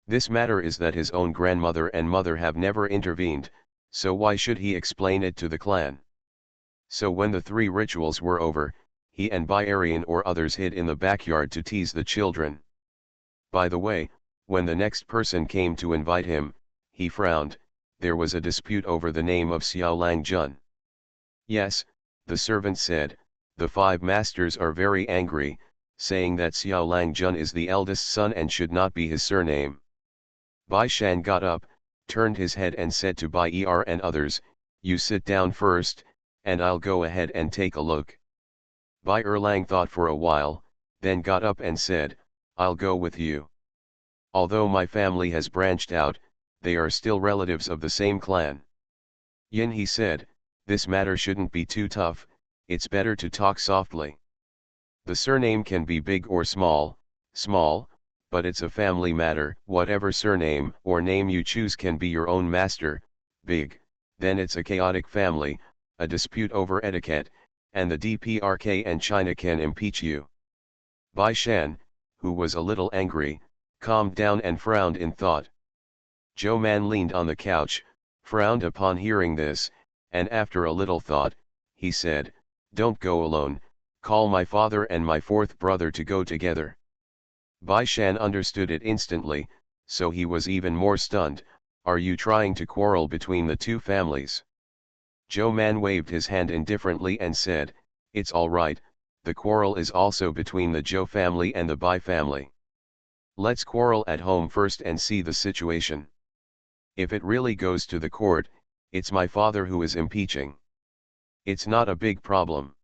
This matter is that his own grandmother and mother have never intervened, so why should he explain it to the clan? So when the 3 rituals were over, he and Bai Arian or others hid in the backyard to tease the children. By the way, when the next person came to invite him, he frowned, there was a dispute over the name of Xiao Lang Jun. Yes, the servant said, the 5 masters are very angry, saying that Xiao Lang Jun is the eldest son and should not be his surname. Bai Shan got up, turned his head and said to Bai Er and others, you sit down first, and I'll go ahead and take a look. Bai Erlang thought for a while, then got up and said, I'll go with you. Although my family has branched out, they are still relatives of the same clan. Yin, he said, this matter shouldn't be too tough, it's better to talk softly. The surname can be big or small, but it's a family matter, whatever surname or name you choose can be your own master, big, then it's a chaotic family, a dispute over etiquette, and the DPRK and China can impeach you. Bai Shan, who was a little angry, calmed down and frowned in thought. Zhou Man leaned on the couch, frowned upon hearing this, and after a little thought, he said, don't go alone, call my father and my 4th brother to go together. Bai Shan understood it instantly, so he was even more stunned, are you trying to quarrel between the 2 families? Zhou Man waved his hand indifferently and said, it's all right, the quarrel is also between the Zhou family and the Bai family. Let's quarrel at home first and see the situation. If it really goes to the court, it's my father who is impeaching. It's not a big problem.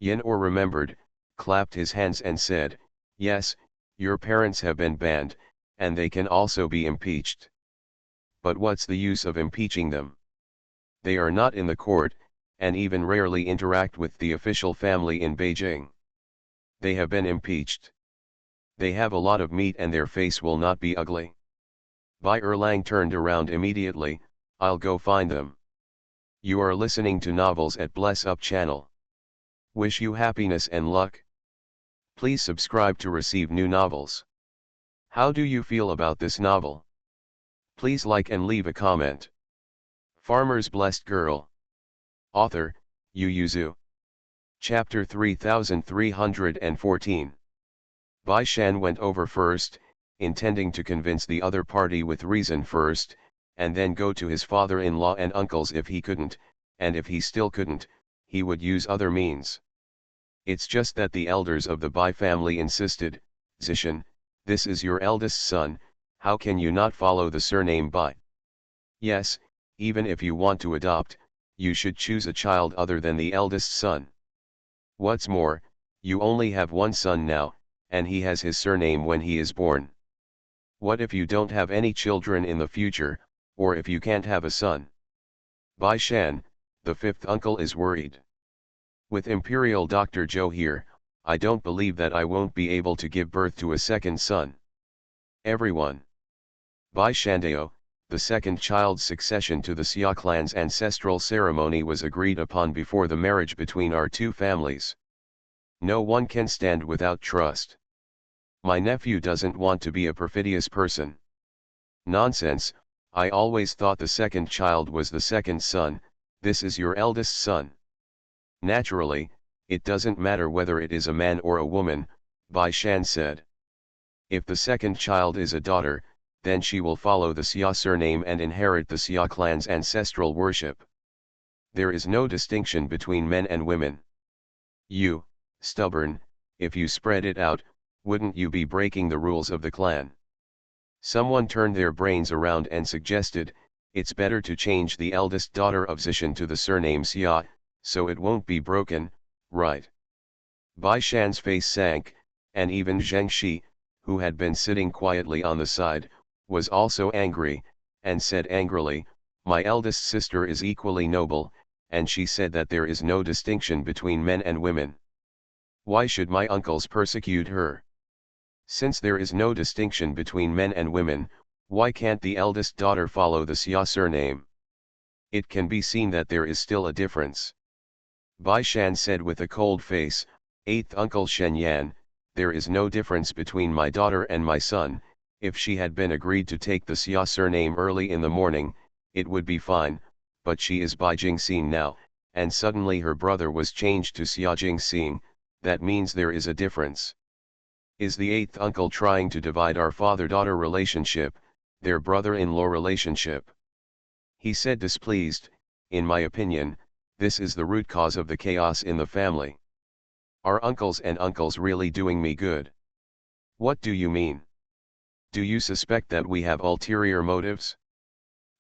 Yin Or remembered, clapped his hands and said, yes, your parents have been banned, and they can also be impeached. But what's the use of impeaching them? They are not in the court, and even rarely interact with the official family in Beijing. They have been impeached. They have a lot of meat and their face will not be ugly. Bai Erlang turned around immediately. I'll go find them. You are listening to Novels at Bless Up channel. Wish you happiness and luck. Please subscribe to receive new novels. How do you feel about this novel? Please like and leave a comment. Farmer's Blessed Girl. Author, Yu Yuzu. Chapter 3314. Bai Shan went over first, intending to convince the other party with reason first, and then go to his father-in-law and uncles if he couldn't, and if he still couldn't, he would use other means. It's just that the elders of the Bai family insisted, Zishan, this is your eldest son, how can you not follow the surname Bai? Yes, even if you want to adopt, you should choose a child other than the eldest son. What's more, you only have one son now, and he has his surname when he is born. What if you don't have any children in the future, or if you can't have a son? Bai Shan, the fifth uncle, is worried. With Imperial Dr. Zhou here, I don't believe that I won't be able to give birth to a second son. Everyone. Bai Shandao, the second child's succession to the Xia clan's ancestral ceremony was agreed upon before the marriage between our two families. No one can stand without trust. My nephew doesn't want to be a perfidious person. Nonsense, I always thought the second child was the second son, this is your eldest son. Naturally, it doesn't matter whether it is a man or a woman, Bai Shan said. If the second child is a daughter, then she will follow the Xia surname and inherit the Xia clan's ancestral worship. There is no distinction between men and women. You, stubborn, if you spread it out, wouldn't you be breaking the rules of the clan? Someone turned their brains around and suggested, it's better to change the eldest daughter of Zishan to the surname Xia, so it won't be broken, right? Bai Shan's face sank, and even Zheng Shi, who had been sitting quietly on the side, was also angry, and said angrily, my eldest sister is equally noble, and she said that there is no distinction between men and women. Why should my uncles persecute her? Since there is no distinction between men and women, why can't the eldest daughter follow the Xia surname? It can be seen that there is still a difference. Bai Shan said with a cold face, eighth uncle Shen Yan, there is no difference between my daughter and my son. If she had been agreed to take the Xia surname early in the morning, it would be fine, but she is Bai Jingxing now, and suddenly her brother was changed to Xia Jingxing, that means there is a difference. Is the eighth uncle trying to divide our father-daughter relationship, their brother-in-law relationship? He said displeased, in my opinion, this is the root cause of the chaos in the family. Are uncles and uncles really doing me good? What do you mean? Do you suspect that we have ulterior motives?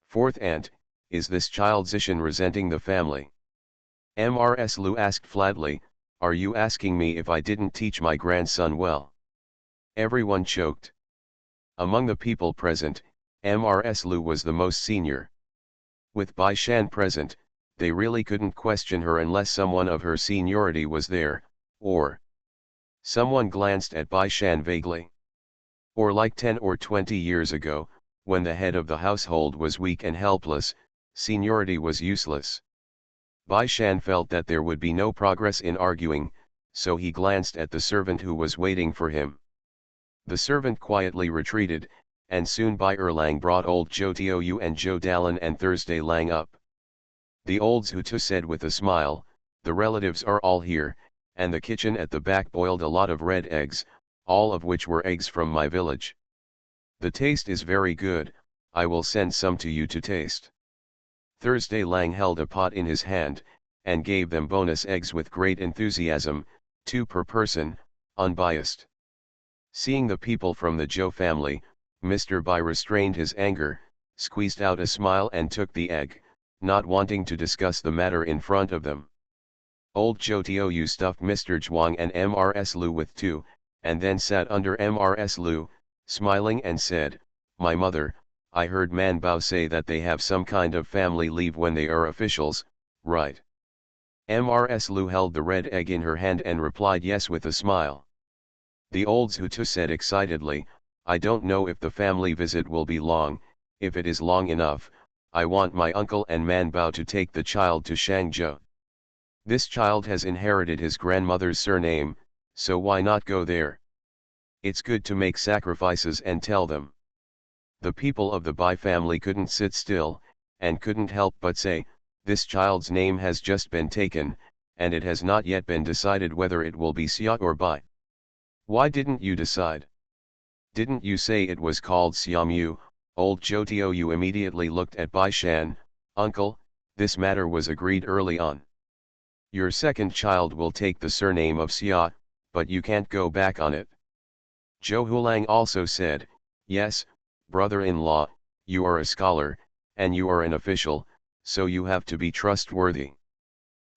Fourth aunt, is this child Zishan resenting the family? Mrs. Lu asked flatly, are you asking me if I didn't teach my grandson well? Everyone choked. Among the people present, Mrs. Lu was the most senior. With Bai Shan present, they really couldn't question her unless someone of her seniority was there, or someone glanced at Bai Shan vaguely. Or like 10 or 20 years ago, when the head of the household was weak and helpless, seniority was useless. Bai Shan felt that there would be no progress in arguing, so he glanced at the servant who was waiting for him. The servant quietly retreated, and soon Bai Erlang brought old Zhou Tiaoyu and Zhou Dalan and Thursday Lang up. The old Zhutu said with a smile, the relatives are all here, and the kitchen at the back boiled a lot of red eggs, all of which were eggs from my village. The taste is very good, I will send some to you to taste. Thursday Lang held a pot in his hand, and gave them bonus eggs with great enthusiasm, 2 per person, unbiased. Seeing the people from the Zhou family, Mr. Bai restrained his anger, squeezed out a smile and took the egg, not wanting to discuss the matter in front of them. Old Zhou Tiaoyu stuffed Mr. Zhuang and Mrs. Lu with 2, and then sat under Mrs. Lu, smiling and said, my mother, I heard Man Bao say that they have some kind of family leave when they are officials, right? Mrs. Lu held the red egg in her hand and replied yes with a smile. The old Zhutu said excitedly, I don't know if the family visit will be long. If it is long enough, I want my uncle and Manbao to take the child to Shangzhou. This child has inherited his grandmother's surname, so why not go there? It's good to make sacrifices and tell them. The people of the Bai family couldn't sit still, and couldn't help but say, this child's name has just been taken, and it has not yet been decided whether it will be Xia or Bai. Why didn't you decide? Didn't you say it was called Xiaomu? Old Zhou immediately looked at Bai Shan. Uncle, this matter was agreed early on. Your second child will take the surname of Xia, but you can't go back on it. Zhou Hulang also said, yes, brother-in-law, you are a scholar, and you are an official, so you have to be trustworthy.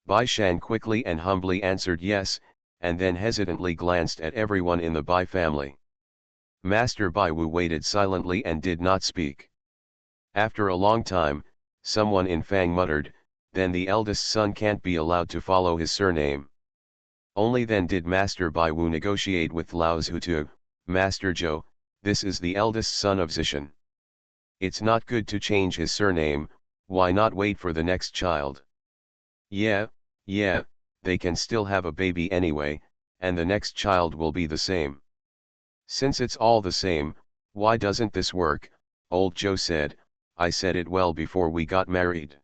Bai Shan quickly and humbly answered yes, and then hesitantly glanced at everyone in the Bai family. Master Bai Wu waited silently and did not speak. After a long time, someone in Fang muttered, then the eldest son can't be allowed to follow his surname. Only then did Master Bai Wu negotiate with Lao Zhutu, Master Zhou, this is the eldest son of Zishan. It's not good to change his surname, why not wait for the next child? Yeah, they can still have a baby anyway, and the next child will be the same. Since it's all the same, why doesn't this work? Old Zhou said, I said it well before we got married.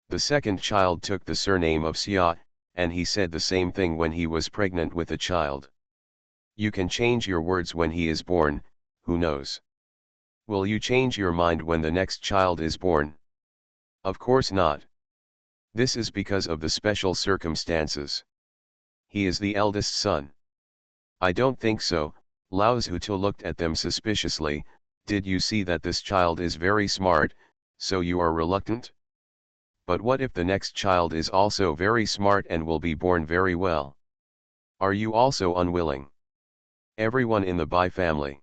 The second child took the surname of Xia, and he said the same thing when he was pregnant with a child. You can change your words when he is born, who knows? Will you change your mind when the next child is born? Of course not. This is because of the special circumstances. He is the eldest son. I don't think so. Lao Zhutu looked at them suspiciously. Did you see that this child is very smart, so you are reluctant? But what if the next child is also very smart and will be born very well? Are you also unwilling? Everyone in the Bai family.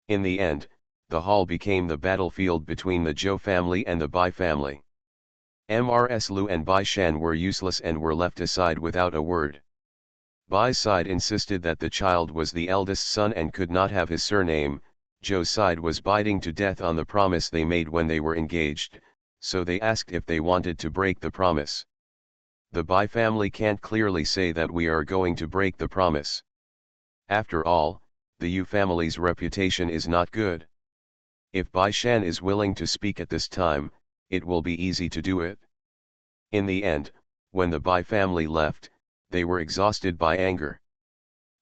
In the end, the hall became the battlefield between the Zhou family and the Bai family. Mrs. Lu and Bai Shan were useless and were left aside without a word. Bai's side insisted that the child was the eldest son and could not have his surname. Zhou's side was biting to death on the promise they made when they were engaged, so they asked if they wanted to break the promise. The Bai family can't clearly say that we are going to break the promise. After all, the Yu family's reputation is not good. If Bai Shan is willing to speak at this time, it will be easy to do it. In the end, when the Bai family left, they were exhausted by anger.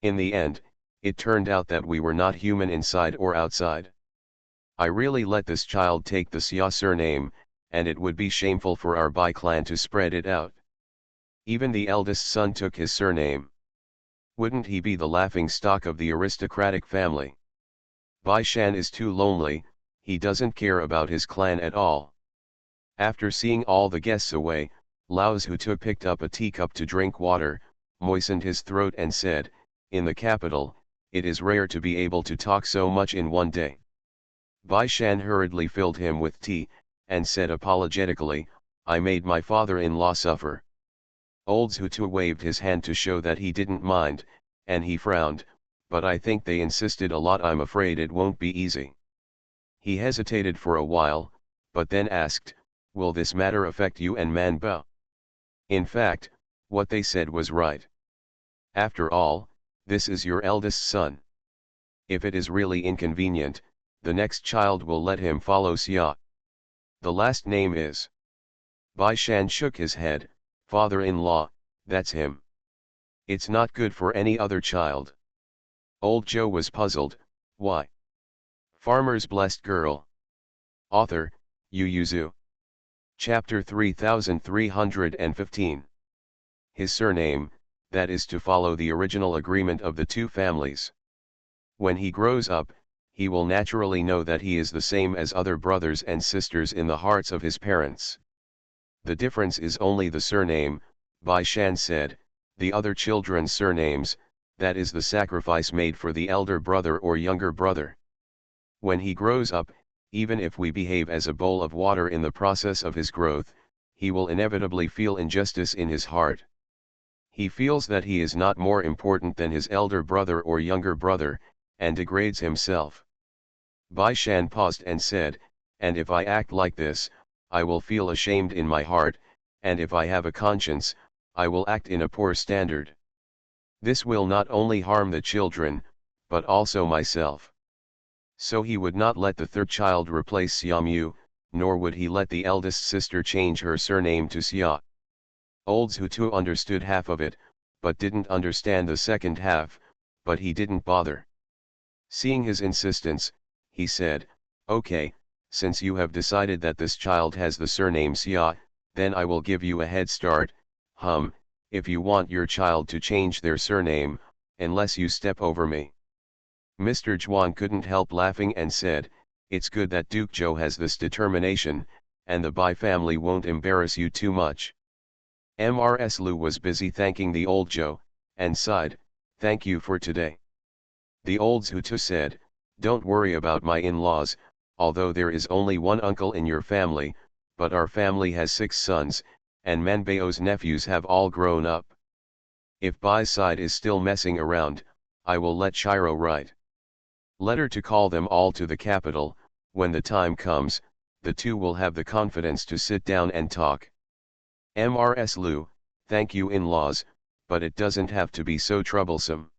In the end, it turned out that we were not human inside or outside. I really let this child take the Xia surname, and it would be shameful for our Bai clan to spread it out. Even the eldest son took his surname. Wouldn't he be the laughing stock of the aristocratic family? Bai Shan is too lonely, he doesn't care about his clan at all. After seeing all the guests away, Lao Zhutu picked up a teacup to drink water, moistened his throat and said, in the capital, it is rare to be able to talk so much in one day. Bai Shan hurriedly filled him with tea, and said apologetically, I made my father-in-law suffer. Old Zhutu waved his hand to show that he didn't mind, and he frowned, but I think they insisted a lot. I'm afraid it won't be easy. He hesitated for a while, but then asked, will this matter affect you and Manbao? In fact, what they said was right. After all, this is your eldest son. If it is really inconvenient, the next child will let him follow Xia. The last name is. Bai Shan shook his head, father-in-law, that's him. It's not good for any other child. Old Zhou was puzzled, why? Farmer's blessed girl. Author, Yu Yuzu. Chapter 3315. His surname, that is to follow the original agreement of the two families. When he grows up, he will naturally know that he is the same as other brothers and sisters in the hearts of his parents. The difference is only the surname, Bai Shan said, the other children's surnames, that is the sacrifice made for the elder brother or younger brother. When he grows up, even if we behave as a bowl of water in the process of his growth, he will inevitably feel injustice in his heart. He feels that he is not more important than his elder brother or younger brother, and degrades himself. Bai Shan paused and said, "And if I act like this, I will feel ashamed in my heart, and if I have a conscience, I will act in a poor standard. This will not only harm the children, but also myself." So he would not let the third child replace Xiaomu, nor would he let the eldest sister change her surname to Xia. Old Zhutu understood half of it, but didn't understand the second half, but he didn't bother. Seeing his insistence, he said, "Okay, since you have decided that this child has the surname Xia, then I will give you a head start, if you want your child to change their surname, unless you step over me." Mr. Zhuan couldn't help laughing and said, "It's good that Duke Zhou has this determination, and the Bai family won't embarrass you too much." Mrs. Lu was busy thanking the old Zhou, and sighed, "Thank you for today." The old Zhutu said, "Don't worry about my in-laws, although there is only one uncle in your family, but our family has 6 sons, and Manbao's nephews have all grown up. If Bai's side is still messing around, I will let Shiro write letter to call them all to the capital. When the time comes, the two will have the confidence to sit down and talk." Mrs. Lu, "Thank you in-laws, but it doesn't have to be so troublesome."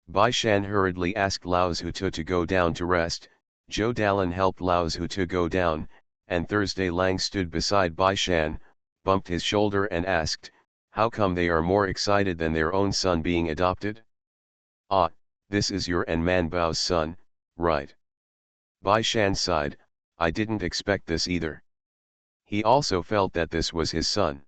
Bai Shan hurriedly asked Lao Zhutu to go down to rest. Zhou Dalan helped Lao Zhutu go down, and Thursday Lang stood beside Bai Shan, bumped his shoulder and asked, "How come they are more excited than their own son being adopted?" "Ah, this is your and Man Bao's son, right?" Bai Shan sighed, "I didn't expect this either." He also felt that this was his son.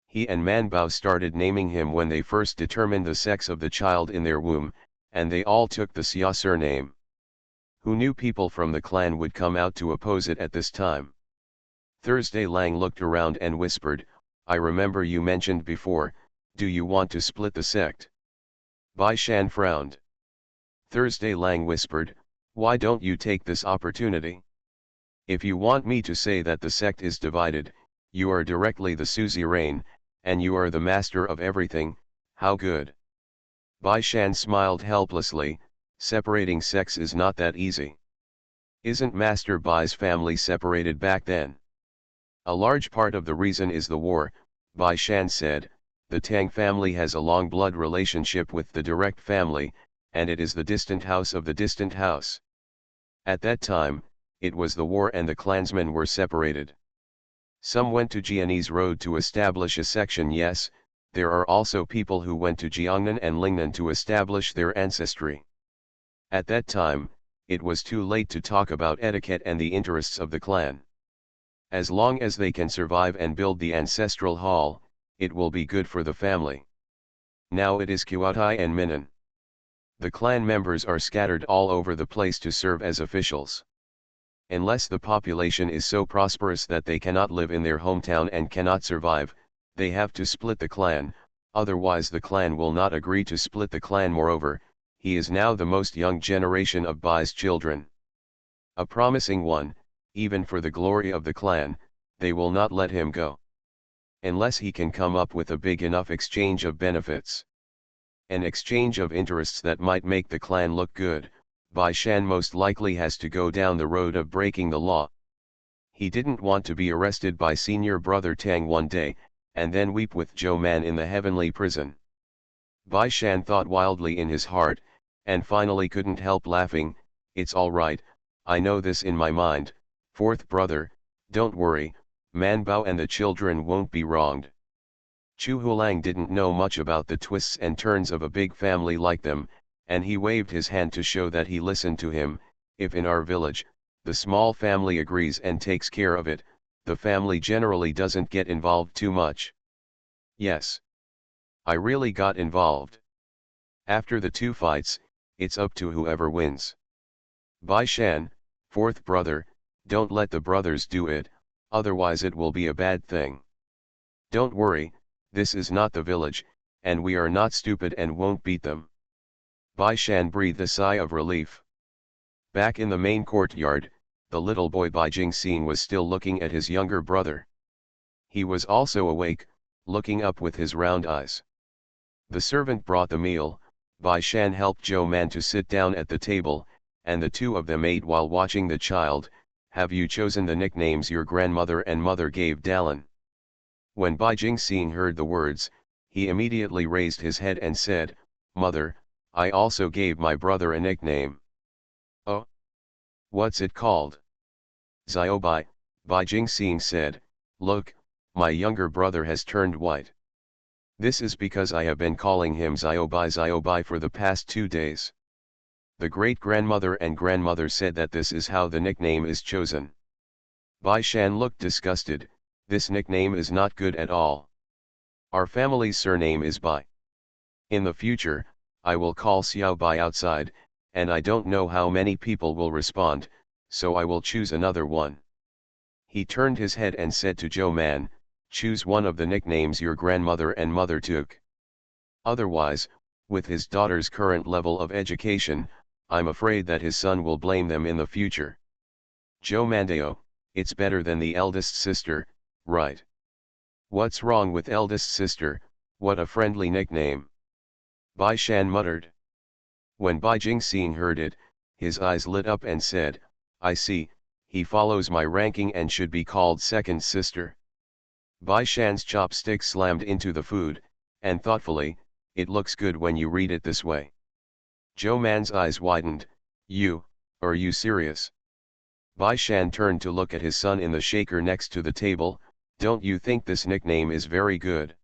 He and Man Bao started naming him when they first determined the sex of the child in their womb, and they all took the Xia surname. Who knew people from the clan would come out to oppose it at this time? Thursday Lang looked around and whispered, "I remember you mentioned before, do you want to split the sect?" Bai Shan frowned. Thursday Lang whispered, "Why don't you take this opportunity? If you want me to say that the sect is divided, you are directly the suzerain, and you are the master of everything, how good." Bai Shan smiled helplessly, "Separating sects is not that easy. Isn't Master Bai's family separated back then?" "A large part of the reason is the war," Bai Shan said. "The Tang family has a long blood relationship with the direct family, and it is the distant house of the distant house. At that time, it was the war and the clansmen were separated. Some went to Jianese Road to establish a section. Yes, there are also people who went to Jiangnan and Lingnan to establish their ancestry. At that time, it was too late to talk about etiquette and the interests of the clan. As long as they can survive and build the ancestral hall, it will be good for the family. Now it is Kuatai and Minan. The clan members are scattered all over the place to serve as officials. Unless the population is so prosperous that they cannot live in their hometown and cannot survive, they have to split the clan, otherwise the clan will not agree to split the clan. Moreover, he is now the most young generation of Bai's children. A promising one, even for the glory of the clan, they will not let him go. Unless he can come up with a big enough exchange of benefits. An exchange of interests that might make the clan look good. Bai Shan most likely has to go down the road of breaking the law. He didn't want to be arrested by senior brother Tang one day, and then weep with Zhou Man in the heavenly prison. Bai Shan thought wildly in his heart, and finally couldn't help laughing. "It's all right, I know this in my mind, fourth brother, don't worry, Man Bao and the children won't be wronged." Chu Hulang didn't know much about the twists and turns of a big family like them, and he waved his hand to show that he listened to him. "If in our village, the small family agrees and takes care of it, the family generally doesn't get involved too much." "Yes. I really got involved. After the 2 fights, it's up to whoever wins." "Bai Shan, fourth brother, don't let the brothers do it, otherwise it will be a bad thing." "Don't worry, this is not the village, and we are not stupid and won't beat them." Bai Shan breathed a sigh of relief. Back in the main courtyard, the little boy Bai Jingxing was still looking at his younger brother. He was also awake, looking up with his round eyes. The servant brought the meal. Bai Shan helped Zhou Man to sit down at the table, and the two of them ate while watching the child. Have you chosen the nicknames your grandmother and mother gave Dallin? When Bai Jingxing heard the words, he immediately raised his head and said, Mother, I also gave my brother a nickname. Oh? What's it called? Xiaobai, Bai Jingxing said, look, my younger brother has turned white. This is because I have been calling him Xiaobai for the past 2 days. The great-grandmother and grandmother said that this is how the nickname is chosen. Bai Shan looked disgusted. This nickname is not good at all. Our family's surname is Bai. In the future, I will call Xiao Bai outside, and I don't know how many people will respond, so I will choose another one. He turned his head and said to Zhou Man, choose one of the nicknames your grandmother and mother took. Otherwise, with his daughter's current level of education, I'm afraid that his son will blame them in the future. Zhou Mandao, it's better than the eldest sister, right? What's wrong with eldest sister? What a friendly nickname. Bai Shan muttered. When Bai Jingxing heard it, his eyes lit up and said, I see, he follows my ranking and should be called second sister. Bai Shan's chopstick slammed into the food, and thoughtfully, it looks good when you read it this way. Zhou Man's eyes widened. Are you serious? Bai Shan turned to look at his son in the shaker next to the table. Don't you think this nickname is very good?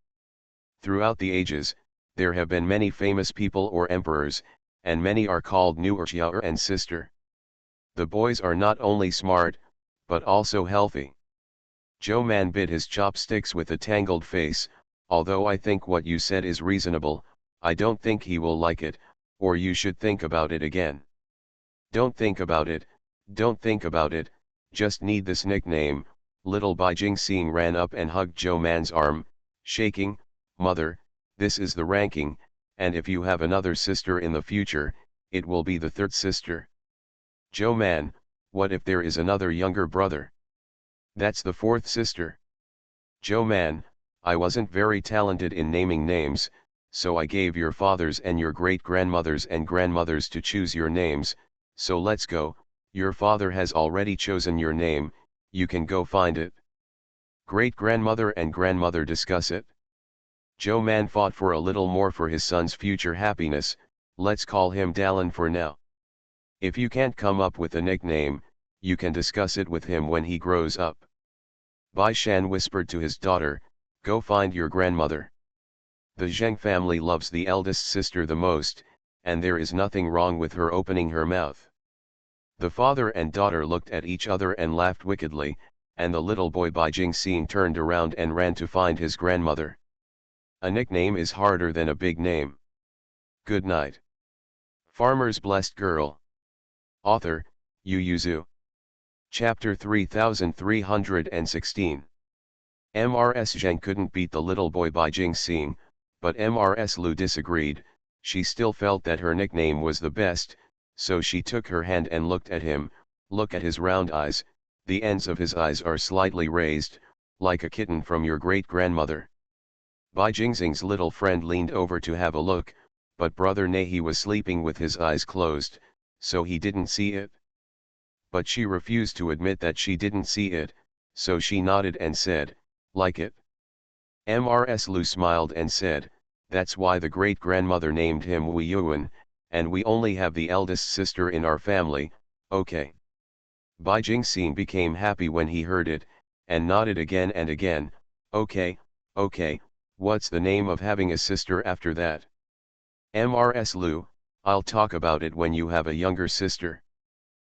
Throughout the ages, there have been many famous people or emperors, and many are called Nu or Xiao and sister. The boys are not only smart, but also healthy. Zhou Man bit his chopsticks with a tangled face. Although I think what you said is reasonable, I don't think he will like it, or you should think about it again. Don't think about it, just need this nickname. Little Bai Jingxing ran up and hugged Zhou Man's arm, shaking, Mother, this is the ranking, and if you have another sister in the future, it will be the third sister. Zhou Man, what if there is another younger brother? That's the fourth sister. Zhou Man, I wasn't very talented in naming names, so I gave your fathers and your great-grandmothers and grandmothers to choose your names, so let's go, your father has already chosen your name, you can go find it. Great-grandmother and grandmother discuss it. Zhou Man fought for a little more for his son's future happiness. Let's call him Dallin for now. If you can't come up with a nickname, you can discuss it with him when he grows up. Bai Shan whispered to his daughter, go find your grandmother. The Zheng family loves the eldest sister the most, and there is nothing wrong with her opening her mouth. The father and daughter looked at each other and laughed wickedly, and the little boy Bai Jingxing turned around and ran to find his grandmother. A nickname is harder than a big name. Good night. Farmer's Blessed Girl. Author, Yu Zhu. Chapter 3316. Mrs. Zheng couldn't beat the little boy Bai Jingxing, but Mrs. Lu disagreed. She still felt that her nickname was the best, so she took her hand and looked at him. Look at his round eyes, the ends of his eyes are slightly raised, like a kitten from your great-grandmother. Bai Jingxing's little friend leaned over to have a look, but Brother Nehi was sleeping with his eyes closed, so he didn't see it. But she refused to admit that she didn't see it, so she nodded and said, like it. Mrs. Lu smiled and said, that's why the great-grandmother named him Wu Yuan, and we only have the eldest sister in our family, okay. Bai Jingxing became happy when he heard it, and nodded again and again, okay, what's the name of having a sister after that? Mrs. Lu, I'll talk about it when you have a younger sister.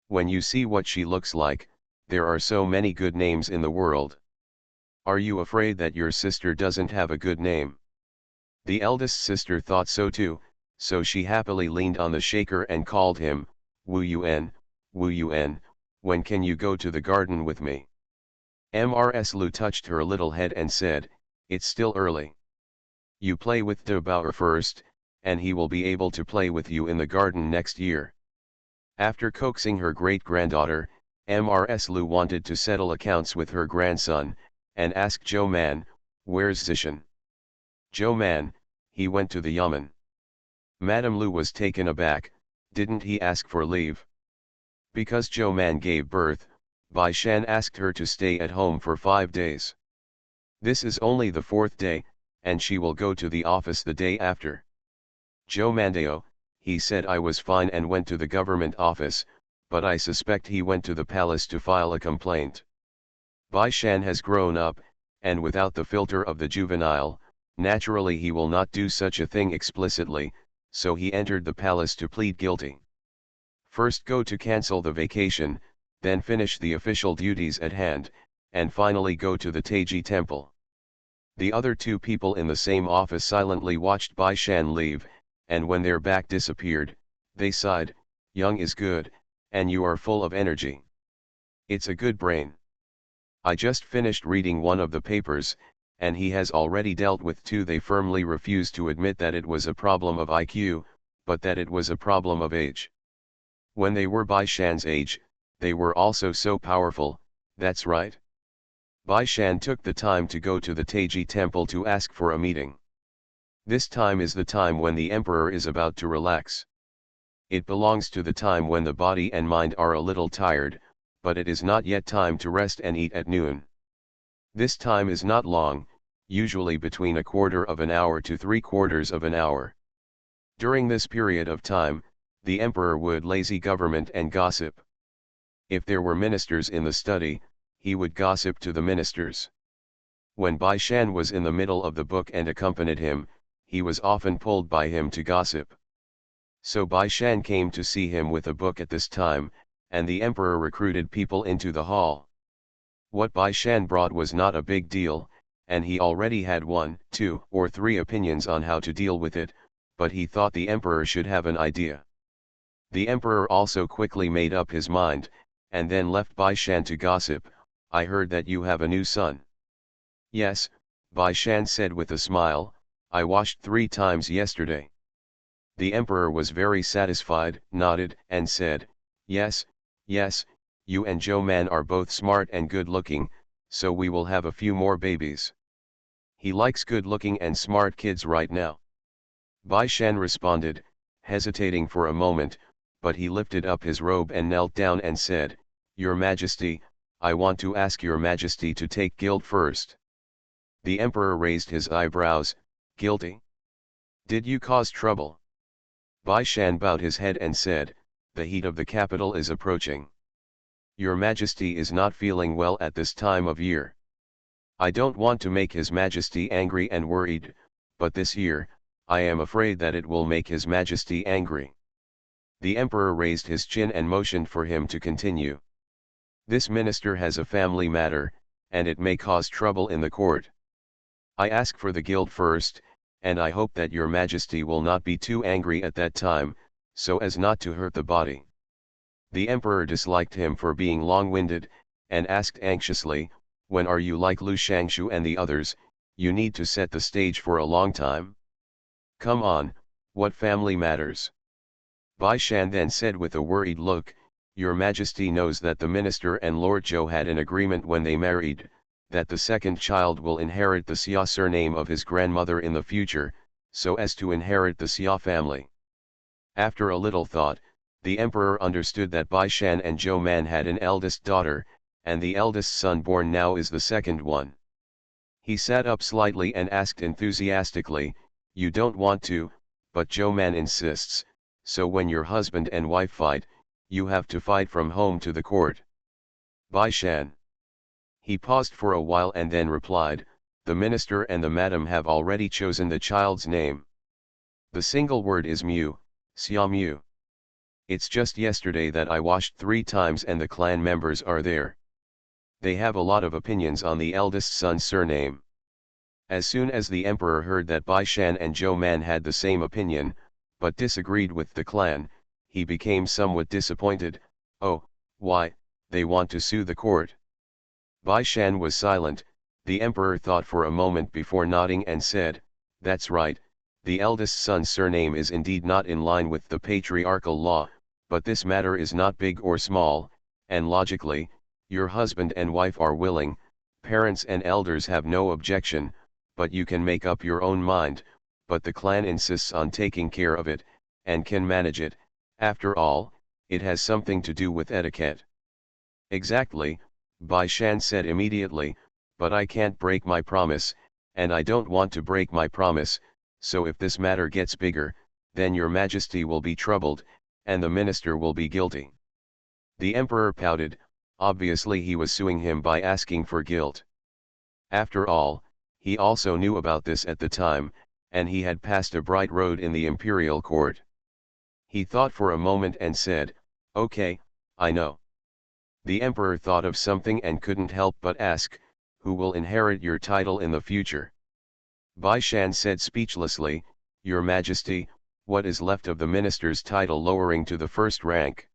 When you see what she looks like, there are so many good names in the world. Are you afraid that your sister doesn't have a good name? The eldest sister thought so too, so she happily leaned on the shaker and called him, Wu Yuan, when can you go to the garden with me? Mrs. Lu touched her little head and said, it's still early. You play with De Bauer first, and he will be able to play with you in the garden next year. After coaxing her great-granddaughter, Mrs. Lu wanted to settle accounts with her grandson, and asked Zhou Man, where's Zishan? Zhou Man, he went to the yamen. Madame Lu was taken aback. Didn't he ask for leave? Because Zhou Man gave birth, Bai Shan asked her to stay at home for 5 days. This is only the 4th day, and she will go to the office the day after. Zhou Mandao, he said I was fine and went to the government office, but I suspect he went to the palace to file a complaint. Bai Shan has grown up, and without the filter of the juvenile, naturally he will not do such a thing explicitly, so he entered the palace to plead guilty. First go to cancel the vacation, then finish the official duties at hand, and finally go to the Taiji temple. The other 2 people in the same office silently watched Bai Shan leave, and when their back disappeared, they sighed, young is good, and you are full of energy. It's a good brain. I just finished reading one of the papers, and he has already dealt with 2. They firmly refused to admit that it was a problem of IQ, but that it was a problem of age. When they were Bai Shan's age, they were also so powerful, that's right. Bai Shan took the time to go to the Taiji temple to ask for a meeting. This time is the time when the emperor is about to relax. It belongs to the time when the body and mind are a little tired, but it is not yet time to rest and eat at noon. This time is not long, usually between a quarter of an hour to 3/4 of an hour. During this period of time, the emperor would lazy government and gossip. If there were ministers in the study, he would gossip to the ministers. When Bai Shan was in the middle of the book and accompanied him, he was often pulled by him to gossip. So Bai Shan came to see him with a book at this time, and the emperor recruited people into the hall. What Bai Shan brought was not a big deal, and he already had 1, 2, or 3 opinions on how to deal with it, but he thought the emperor should have an idea. The emperor also quickly made up his mind, and then left Bai Shan to gossip. I heard that you have a new son. Yes, Bai Shan said with a smile, I washed 3 times yesterday. The emperor was very satisfied, nodded, and said, yes, yes, you and Zhou Man are both smart and good looking, so we will have a few more babies. He likes good looking and smart kids right now. Bai Shan responded, hesitating for a moment, but he lifted up his robe and knelt down and said, Your Majesty, I want to ask Your Majesty to take guilt first. The emperor raised his eyebrows, guilty? Did you cause trouble? Bai Shan bowed his head and said, the heat of the capital is approaching. Your Majesty is not feeling well at this time of year. I don't want to make His Majesty angry and worried, but this year, I am afraid that it will make His Majesty angry. The emperor raised his chin and motioned for him to continue. This minister has a family matter, and it may cause trouble in the court. I ask for the guilt first, and I hope that Your Majesty will not be too angry at that time, so as not to hurt the body. The emperor disliked him for being long-winded, and asked anxiously, when are you like Lu Shangshu and the others? You need to set the stage for a long time. Come on, what family matters? Bai Shan then said with a worried look, Your Majesty knows that the minister and Lord Zhou had an agreement when they married, that the second child will inherit the Xia surname of his grandmother in the future, so as to inherit the Xia family. After a little thought, the emperor understood that Bai Shan and Zhou Man had an eldest daughter, and the eldest son born now is the second one. He sat up slightly and asked enthusiastically, You don't want to, but Zhou Man insists, so when your husband and wife fight, you have to fight from home to the court. Bai Shan. He paused for a while and then replied, The minister and the madam have already chosen the child's name. The single word is Mu, Xia Mu. It's just yesterday that I washed 3 times and the clan members are there. They have a lot of opinions on the eldest son's surname. As soon as the emperor heard that Bai Shan and Zhou Man had the same opinion, but disagreed with the clan, he became somewhat disappointed. Oh, why, they want to sue the court. Bai Shan was silent. The emperor thought for a moment before nodding and said, That's right, the eldest son's surname is indeed not in line with the patriarchal law, but this matter is not big or small, and logically, your husband and wife are willing, parents and elders have no objection, but you can make up your own mind, but the clan insists on taking care of it, and can manage it. After all, it has something to do with etiquette. Exactly, Bai Shan said immediately, but I can't break my promise, and I don't want to break my promise, so if this matter gets bigger, then your majesty will be troubled, and the minister will be guilty. The emperor pouted, obviously he was suing him by asking for guilt. After all, he also knew about this at the time, and he had passed a bright road in the imperial court. He thought for a moment and said, "Okay, I know." The emperor thought of something and couldn't help but ask, "Who will inherit your title in the future?" Bai Shan said speechlessly, "Your Majesty, what is left of the minister's title lowering to the first rank?"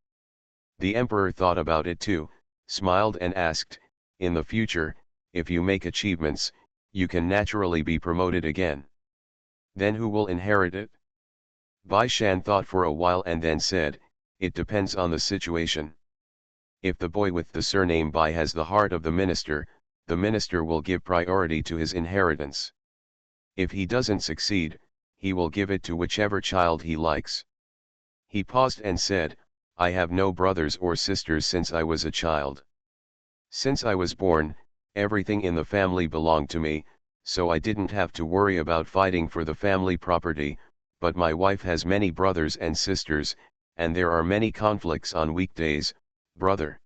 The emperor thought about it too, smiled and asked, "In the future, if you make achievements, you can naturally be promoted again." "Then who will inherit it?" Bai Shan thought for a while and then said, "It depends on the situation. If the boy with the surname Bai has the heart of the minister will give priority to his inheritance. If he doesn't succeed, he will give it to whichever child he likes." He paused and said, "I have no brothers or sisters since I was a child. Since I was born, everything in the family belonged to me, so I didn't have to worry about fighting for the family property, but my wife has many brothers and sisters, and there are many conflicts on weekdays, brother.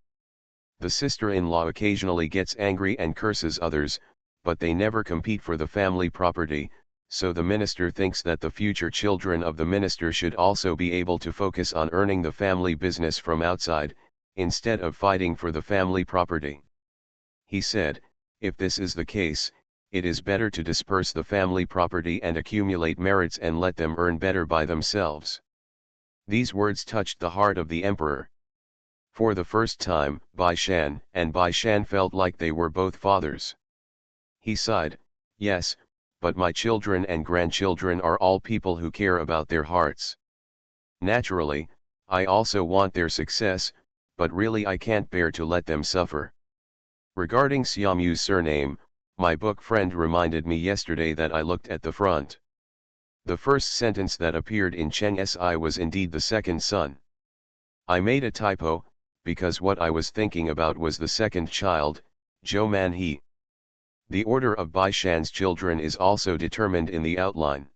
The sister-in-law occasionally gets angry and curses others, but they never compete for the family property, so the minister thinks that the future children of the minister should also be able to focus on earning the family business from outside, instead of fighting for the family property. He said, if this is the case, it is better to disperse the family property and accumulate merits and let them earn better by themselves." These words touched the heart of the emperor. For the first time, Bai Shan felt like they were both fathers. He sighed, "Yes, but my children and grandchildren are all people who care about their hearts. Naturally, I also want their success, but really I can't bear to let them suffer." Regarding Xiaomu's surname, my book friend reminded me yesterday that I looked at the front. The first sentence that appeared in Cheng Si was indeed the second son. I made a typo, because what I was thinking about was the second child, Zhou Man He. The order of Bai Shan's children is also determined in the outline.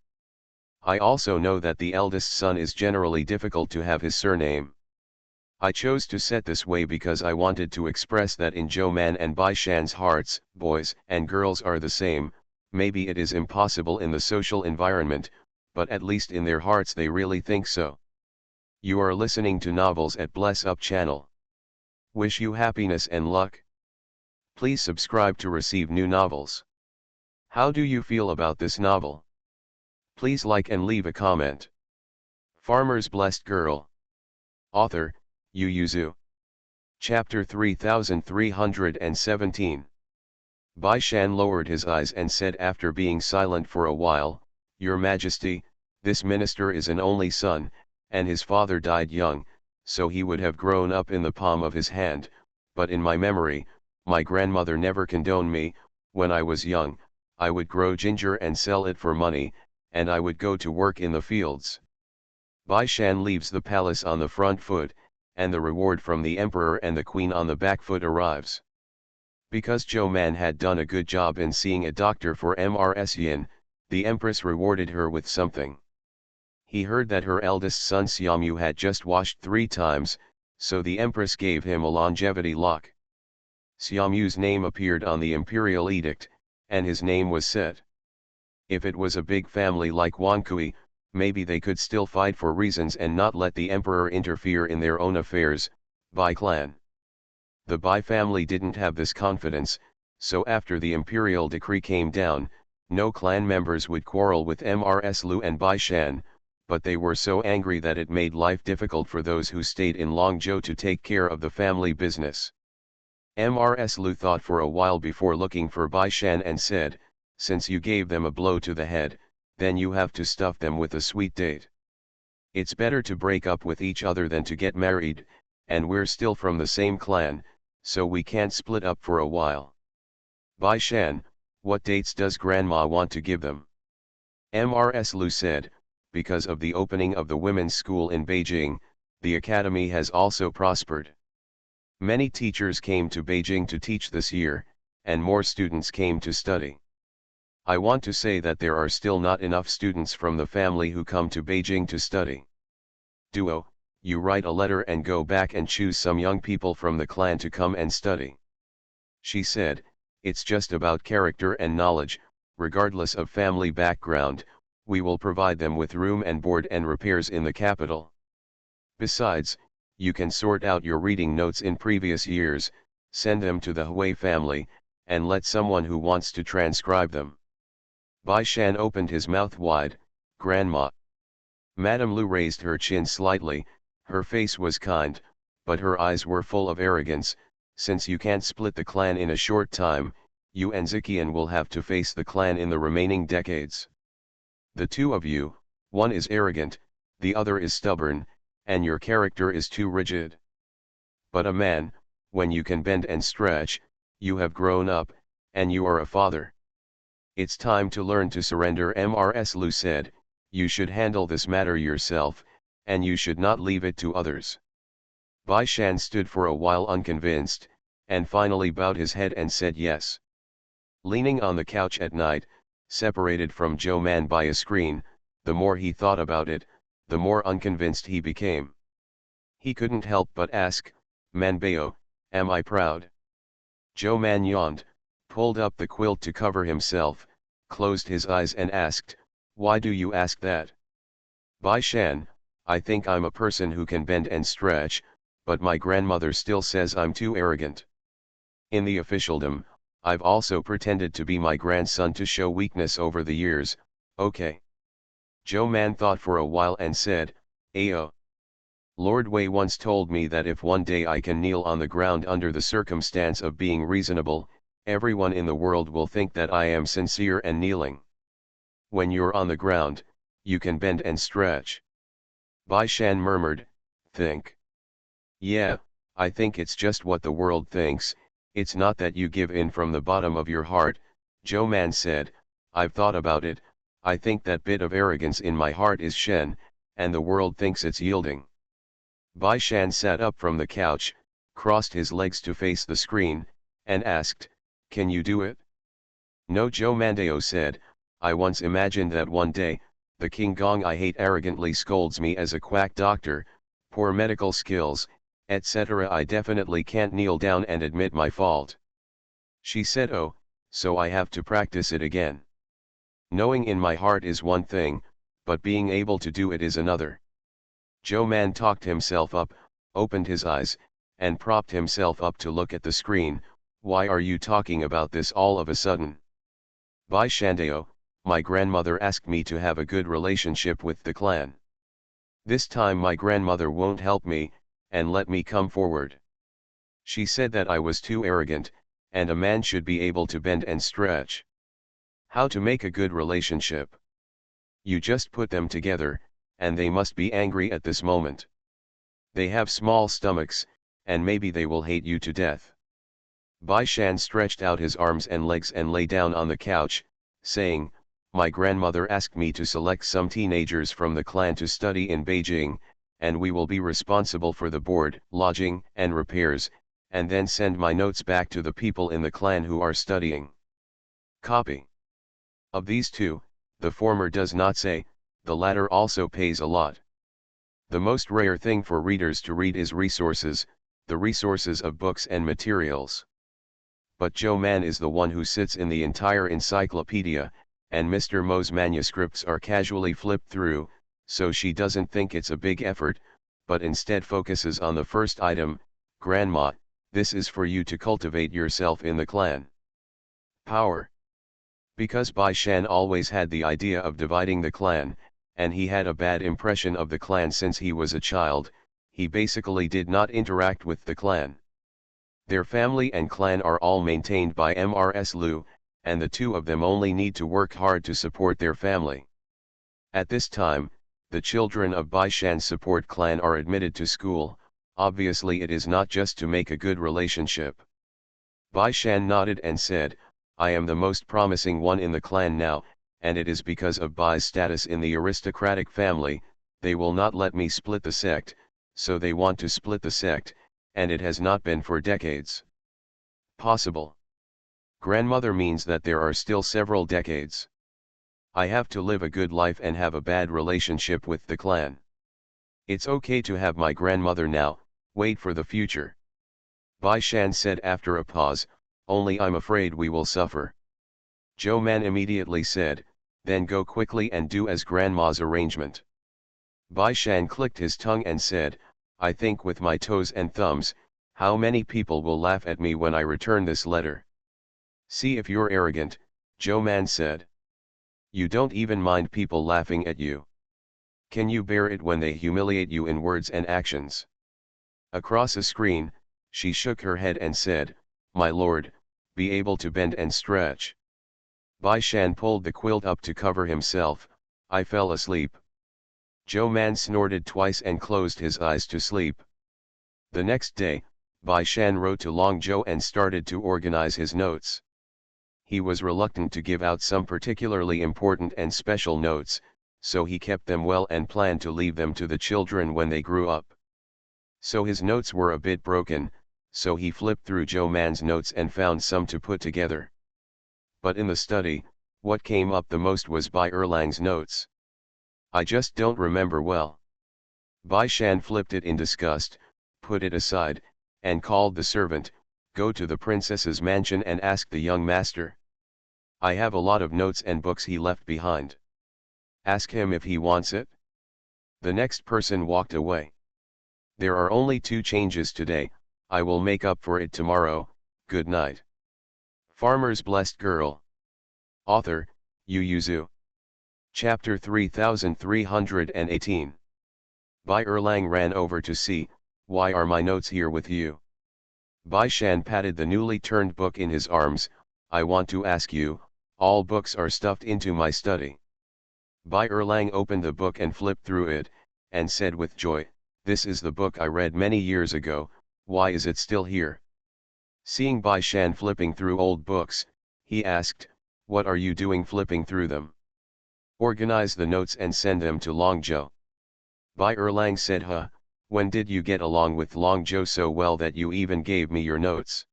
I also know that the eldest son is generally difficult to have his surname. I chose to set this way because I wanted to express that in Zhou Man and Bai Shan's hearts, boys and girls are the same. Maybe it is impossible in the social environment, but at least in their hearts they really think so. You are listening to Novels at Bless Up channel. Wish you happiness and luck. Please subscribe to receive new novels. How do you feel about this novel? Please like and leave a comment. Farmer's Blessed Girl. Author, Yu Yuzu. Chapter 3317. Bai Shan lowered his eyes and said after being silent for a while, "Your Majesty, this minister is an only son, and his father died young, so he would have grown up in the palm of his hand, but in my memory, my grandmother never condoned me. When I was young, I would grow ginger and sell it for money, and I would go to work in the fields." Bai Shan leaves the palace on the front foot, and the reward from the emperor and the queen on the back foot arrives. Because Zhou Man had done a good job in seeing a doctor for Mrs. Yin, the empress rewarded her with something. He heard that her eldest son Xiaomu had just washed 3 times, so the empress gave him a longevity lock. Xiaomu's name appeared on the imperial edict, and his name was set. If it was a big family like Wankui, maybe they could still fight for reasons and not let the emperor interfere in their own affairs. Bai clan. The Bai family didn't have this confidence, so after the imperial decree came down, no clan members would quarrel with Mrs. Lu and Bai Shan, but they were so angry that it made life difficult for those who stayed in Longzhou to take care of the family business. Mrs. Lu thought for a while before looking for Bai Shan and said, "Since you gave them a blow to the head, then you have to stuff them with a sweet date. It's better to break up with each other than to get married, and we're still from the same clan, so we can't split up for a while. Bai Shan, what dates does grandma want to give them?" Mrs. Lu said, because of the opening of the women's school in Beijing, the academy has also prospered. Many teachers came to Beijing to teach this year, and more students came to study. I want to say that there are still not enough students from the family who come to Beijing to study. Duo, you write a letter and go back and choose some young people from the clan to come and study. She said, it's just about character and knowledge, regardless of family background, we will provide them with room and board and repairs in the capital. Besides, you can sort out your reading notes in previous years, send them to the Hui family, and let someone who wants to transcribe them. Bai Shan opened his mouth wide, Grandma. Madame Lu raised her chin slightly, her face was kind, but her eyes were full of arrogance. Since you can't split the clan in a short time, you and Ziqian will have to face the clan in the remaining decades. The two of you, one is arrogant, the other is stubborn, and your character is too rigid. But a man, when you can bend and stretch, you have grown up, and you are a father. It's time to learn to surrender, Mrs. Lu said, you should handle this matter yourself, and you should not leave it to others. Bai Shan stood for a while unconvinced, and finally bowed his head and said yes. Leaning on the couch at night, separated from Zhou Man by a screen, the more he thought about it, the more unconvinced he became. He couldn't help but ask, Manbeo, am I proud? Zhou Man yawned, pulled up the quilt to cover himself, closed his eyes and asked, why do you ask that? Bai Shan, I think I'm a person who can bend and stretch, but my grandmother still says I'm too arrogant. In the officialdom, I've also pretended to be my grandson to show weakness over the years, okay. Zhou Man thought for a while and said, Ayo. Lord Wei once told me that if one day I can kneel on the ground under the circumstance of being reasonable, everyone in the world will think that I am sincere and kneeling. When you're on the ground, you can bend and stretch. Bai Shan murmured, think. Yeah, I think it's just what the world thinks, it's not that you give in from the bottom of your heart, Zhou Man said, I've thought about it, I think that bit of arrogance in my heart is Shen, and the world thinks it's yielding. Bai Shan sat up from the couch, crossed his legs to face the screen, and asked, can you do it? No, Zhou Mandao said, I once imagined that one day, the King Gong I hate arrogantly scolds me as a quack doctor, poor medical skills, etc. I definitely can't kneel down and admit my fault. She said, oh, so I have to practice it again. Knowing in my heart is one thing, but being able to do it is another. Zhou Man talked himself up, opened his eyes, and propped himself up to look at the screen. Why are you talking about this all of a sudden? Bai Shandao, my grandmother asked me to have a good relationship with the clan. This time my grandmother won't help me, and let me come forward. She said that I was too arrogant, and a man should be able to bend and stretch. How to make a good relationship? You just put them together, and they must be angry at this moment. They have small stomachs, and maybe they will hate you to death. Bai Shan stretched out his arms and legs and lay down on the couch, saying, my grandmother asked me to select some teenagers from the clan to study in Beijing, and we will be responsible for the board, lodging, and repairs, and then send my notes back to the people in the clan who are studying. Copy. Of these two, the former does not say, the latter also pays a lot. The most rare thing for readers to read is resources, the resources of books and materials. But Zhou Man is the one who sits in the entire encyclopedia, and Mr. Mo's manuscripts are casually flipped through, so she doesn't think it's a big effort, but instead focuses on the first item, Grandma, this is for you to cultivate yourself in the clan. Power. Because Bai Shan always had the idea of dividing the clan, and he had a bad impression of the clan since he was a child, he basically did not interact with the clan. Their family and clan are all maintained by Mrs. Lu, and the two of them only need to work hard to support their family. At this time, the children of Bai Shan's support clan are admitted to school. Obviously it is not just to make a good relationship. Bai Shan nodded and said, I am the most promising one in the clan now, and it is because of Bai's status in the aristocratic family, they will not let me split the sect, so they want to split the sect, and it has not been for decades. Possible. Grandmother means that there are still several decades. I have to live a good life and have a bad relationship with the clan. It's okay to have my grandmother now, wait for the future. Bai Shan said after a pause, only I'm afraid we will suffer. Zhou Man immediately said, then go quickly and do as grandma's arrangement. Bai Shan clicked his tongue and said, I think with my toes and thumbs, how many people will laugh at me when I return this letter. See if you're arrogant, Zhou Man said. You don't even mind people laughing at you. Can you bear it when they humiliate you in words and actions? Across a screen, she shook her head and said, my lord, be able to bend and stretch. Bai Shan pulled the quilt up to cover himself, I fell asleep. Zhou Man snorted twice and closed his eyes to sleep. The next day, Bai Shan wrote to Long Zhou and started to organize his notes. He was reluctant to give out some particularly important and special notes, so he kept them well and planned to leave them to the children when they grew up. So his notes were a bit broken, so he flipped through Zhou Man's notes and found some to put together. But in the study, what came up the most was Bai Erlang's notes. I just don't remember well. Bai Shan flipped it in disgust, put it aside, and called the servant, go to the princess's mansion and ask the young master. I have a lot of notes and books he left behind. Ask him if he wants it. The next person walked away. There are only 2 changes today, I will make up for it tomorrow, good night. Farmer's Blessed Girl. Author, Yu Yuzu. Chapter 3318. Bai Erlang ran over to see, why are my notes here with you? Bai Shan patted the newly turned book in his arms, I want to ask you, all books are stuffed into my study. Bai Erlang opened the book and flipped through it, and said with joy, this is the book I read many years ago, why is it still here? Seeing Bai Shan flipping through old books, he asked, what are you doing flipping through them? Organize the notes and send them to Long Zhou. Bai Erlang said, when did you get along with Long Zhou so well that you even gave me your notes?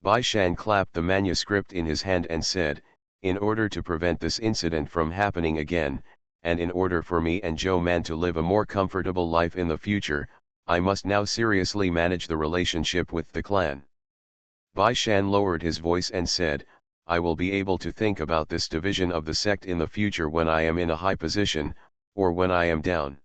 Bai Shan clapped the manuscript in his hand and said, in order to prevent this incident from happening again, and in order for me and Zhou Man to live a more comfortable life in the future, I must now seriously manage the relationship with the clan. Bai Shan lowered his voice and said, I will be able to think about this division of the sect in the future when I am in a high position, or when I am down.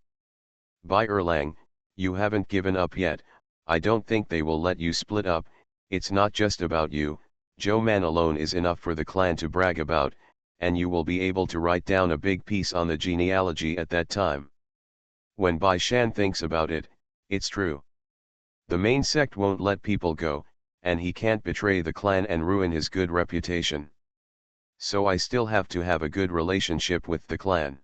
Bai Erlang, you haven't given up yet, I don't think they will let you split up, it's not just about you, Zhou Man alone is enough for the clan to brag about, and you will be able to write down a big piece on the genealogy at that time. When Bai Shan thinks about it, it's true. The main sect won't let people go, and he can't betray the clan and ruin his good reputation. So I still have to have a good relationship with the clan.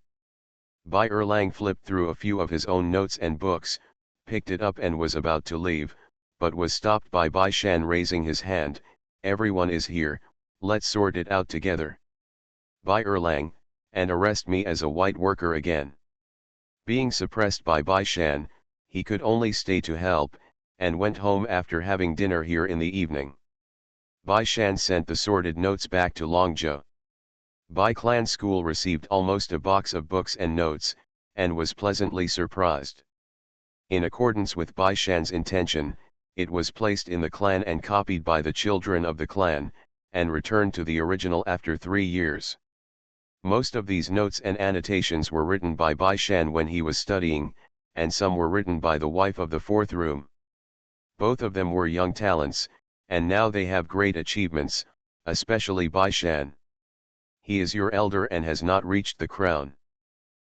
Bai Erlang flipped through a few of his own notes and books, picked it up and was about to leave, but was stopped by Bai Shan raising his hand, everyone is here, let's sort it out together. Bai Erlang, and arrest me as a white worker again. Being suppressed by Bai Shan, he could only stay to help, and went home after having dinner here in the evening. Bai Shan sent the sorted notes back to Long Zhou. Bai Clan School received almost a box of books and notes, and was pleasantly surprised. In accordance with Bai Shan's intention, it was placed in the clan and copied by the children of the clan, and returned to the original after 3 years. Most of these notes and annotations were written by Bai Shan when he was studying, and some were written by the wife of the 4th room. Both of them were young talents, and now they have great achievements, especially Bai Shan. He is your elder and has not reached the crown.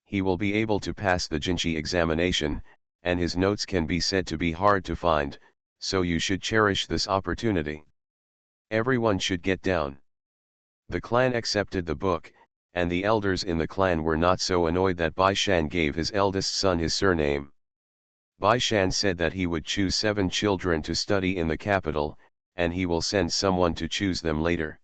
He will be able to pass the Jinshi examination, and his notes can be said to be hard to find, so you should cherish this opportunity. Everyone should get down. The clan accepted the book, and the elders in the clan were not so annoyed that Bai Shan gave his eldest son his surname. Bai Shan said that he would choose 7 children to study in the capital, and he will send someone to choose them later.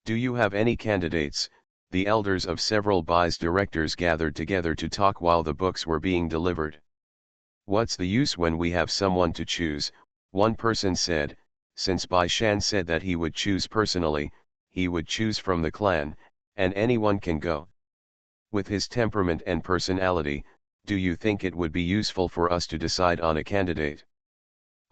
Do you have any candidates, The elders of several Bai's directors gathered together to talk while the books were being delivered. What's the use when we have someone to choose, one person said, since Bai Shan said that he would choose personally, he would choose from the clan, and anyone can go. With his temperament and personality, do you think it would be useful for us to decide on a candidate?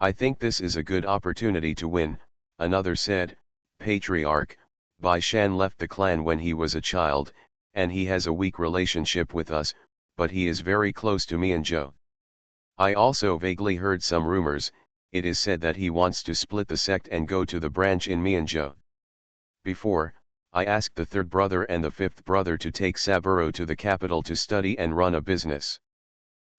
I think this is a good opportunity to win, another said. Patriarch, Bai Shan left the clan when he was a child, and he has a weak relationship with us, but he is very close to me and Zhou. I also vaguely heard some rumors. It is said that he wants to split the sect and go to the branch in Mianzhou. Before, I asked the third brother and the fifth brother to take Saburo to the capital to study and run a business.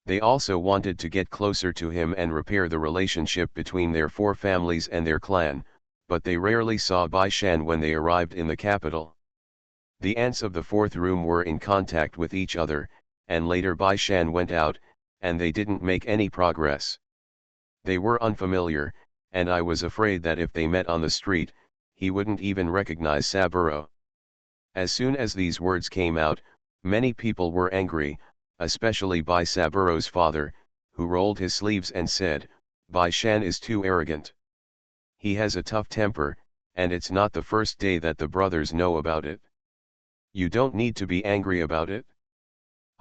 They also wanted to get closer to him and repair the relationship between their four families and their clan, but they rarely saw Bai Shan when they arrived in the capital. The ants of the fourth room were in contact with each other, and later Bai Shan went out, and they didn't make any progress. They were unfamiliar, and I was afraid that if they met on the street, he wouldn't even recognize Saburo. As soon as these words came out, many people were angry, especially Bai Saburo's father, who rolled his sleeves and said, Bai Shan is too arrogant. He has a tough temper, and it's not the first day that the brothers know about it. You don't need to be angry about it.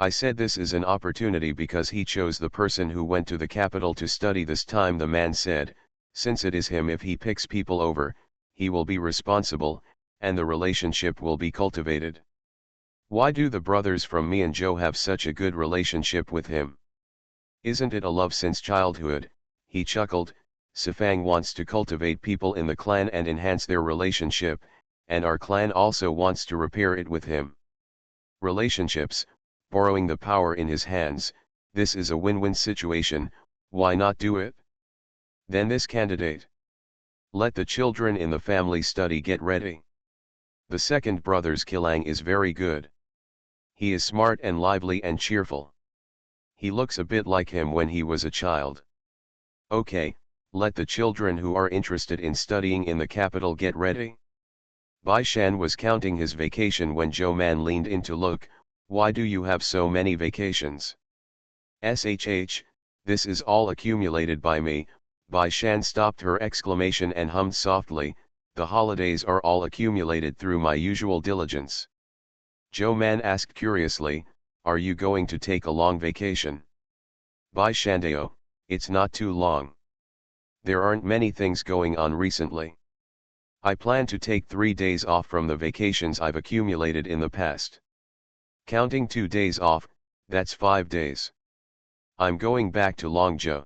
I said this is an opportunity because he chose the person who went to the capital to study this time. The man said, since it is him, if he picks people over, he will be responsible, and the relationship will be cultivated. Why do the brothers from Mianzhou have such a good relationship with him? Isn't it a love since childhood? He chuckled. Sifang wants to cultivate people in the clan and enhance their relationship, and our clan also wants to repair it with him. Relationships, borrowing the power in his hands, this is a win-win situation. Why not do it? Then this candidate. Let the children in the family study. Get ready. The second brother's Kilang is very good. He is smart and lively and cheerful. He looks a bit like him when he was a child. Okay, let the children who are interested in studying in the capital get ready. Bai Shan was counting his vacation when Zhou Man leaned in to look. Why do you have so many vacations? SHH, this is all accumulated by me. Bai Shan stopped her exclamation and hummed softly, the holidays are all accumulated through my usual diligence. Zhou Man asked curiously, are you going to take a long vacation? Bai Shandao, it's not too long. There aren't many things going on recently. I plan to take 3 days off from the vacations I've accumulated in the past. Counting 2 days off, that's 5 days. I'm going back to Longzhou.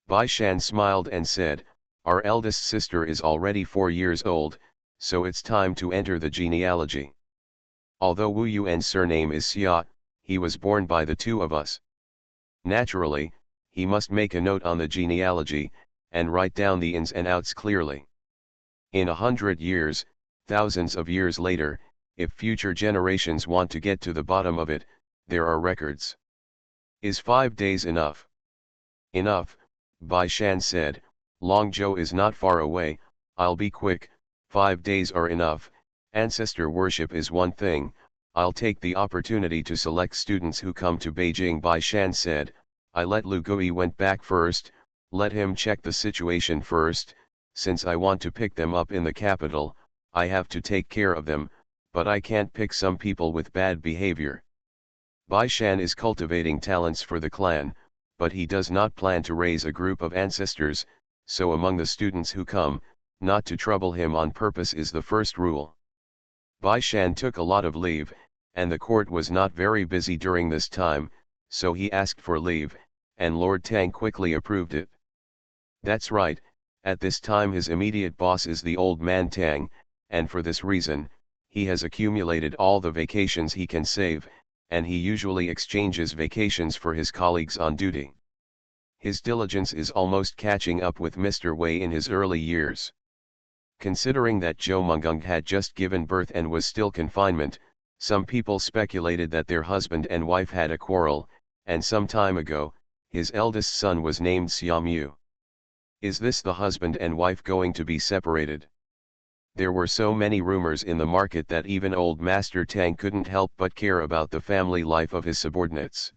Bai Shan smiled and said, our eldest sister is already 4 years old, so it's time to enter the genealogy. Although Wu Yuan's surname is Xia, he was born by the two of us. Naturally, he must make a note on the genealogy, and write down the ins and outs clearly. In 100 years, thousands of years later, if future generations want to get to the bottom of it, there are records. Is 5 days enough? Enough, Bai Shan said. Longzhou is not far away, I'll be quick. 5 days are enough. Ancestor worship is one thing, I'll take the opportunity to select students who come to Beijing. Bai Shan said, I let Lu Gui went back first, let him check the situation first. Since I want to pick them up in the capital, I have to take care of them, but I can't pick some people with bad behavior. Bai Shan is cultivating talents for the clan, but he does not plan to raise a group of ancestors, so among the students who come, not to trouble him on purpose is the first rule. Bai Shan took a lot of leave, and the court was not very busy during this time, so he asked for leave, and Lord Tang quickly approved it. That's right, at this time his immediate boss is the old man Tang, and for this reason, he has accumulated all the vacations he can save, and he usually exchanges vacations for his colleagues on duty. His diligence is almost catching up with Mr. Wei in his early years. Considering that Zhou Mungung had just given birth and was still confinement, some people speculated that their husband and wife had a quarrel, and some time ago, his eldest son was named Xiaomu. Is this the husband and wife going to be separated? There were so many rumors in the market that even old Master Tang couldn't help but care about the family life of his subordinates.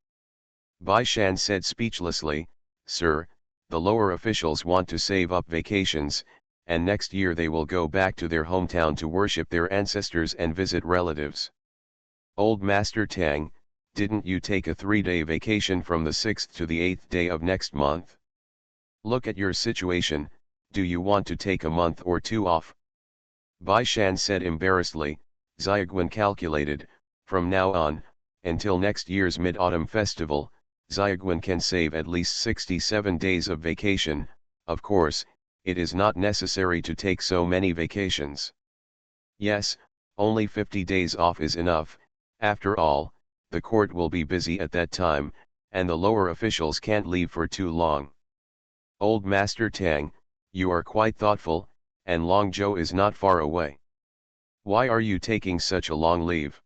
Bai Shan said speechlessly, "Sir, the lower officials want to save up vacations, and next year they will go back to their hometown to worship their ancestors and visit relatives. Old Master Tang, didn't you take a 3-day vacation from the 6th to the 8th day of next month? Look at your situation, do you want to take a month or 2 off?" Bai Shan said embarrassedly, Xiaoguan calculated, from now on, until next year's Mid-Autumn Festival, Xiaoguan can save at least 67 days of vacation. Of course, it is not necessary to take so many vacations. Yes, only 50 days off is enough. After all, the court will be busy at that time, and the lower officials can't leave for too long. Old Master Tang, you are quite thoughtful, and Longzhou is not far away. Why are you taking such a long leave?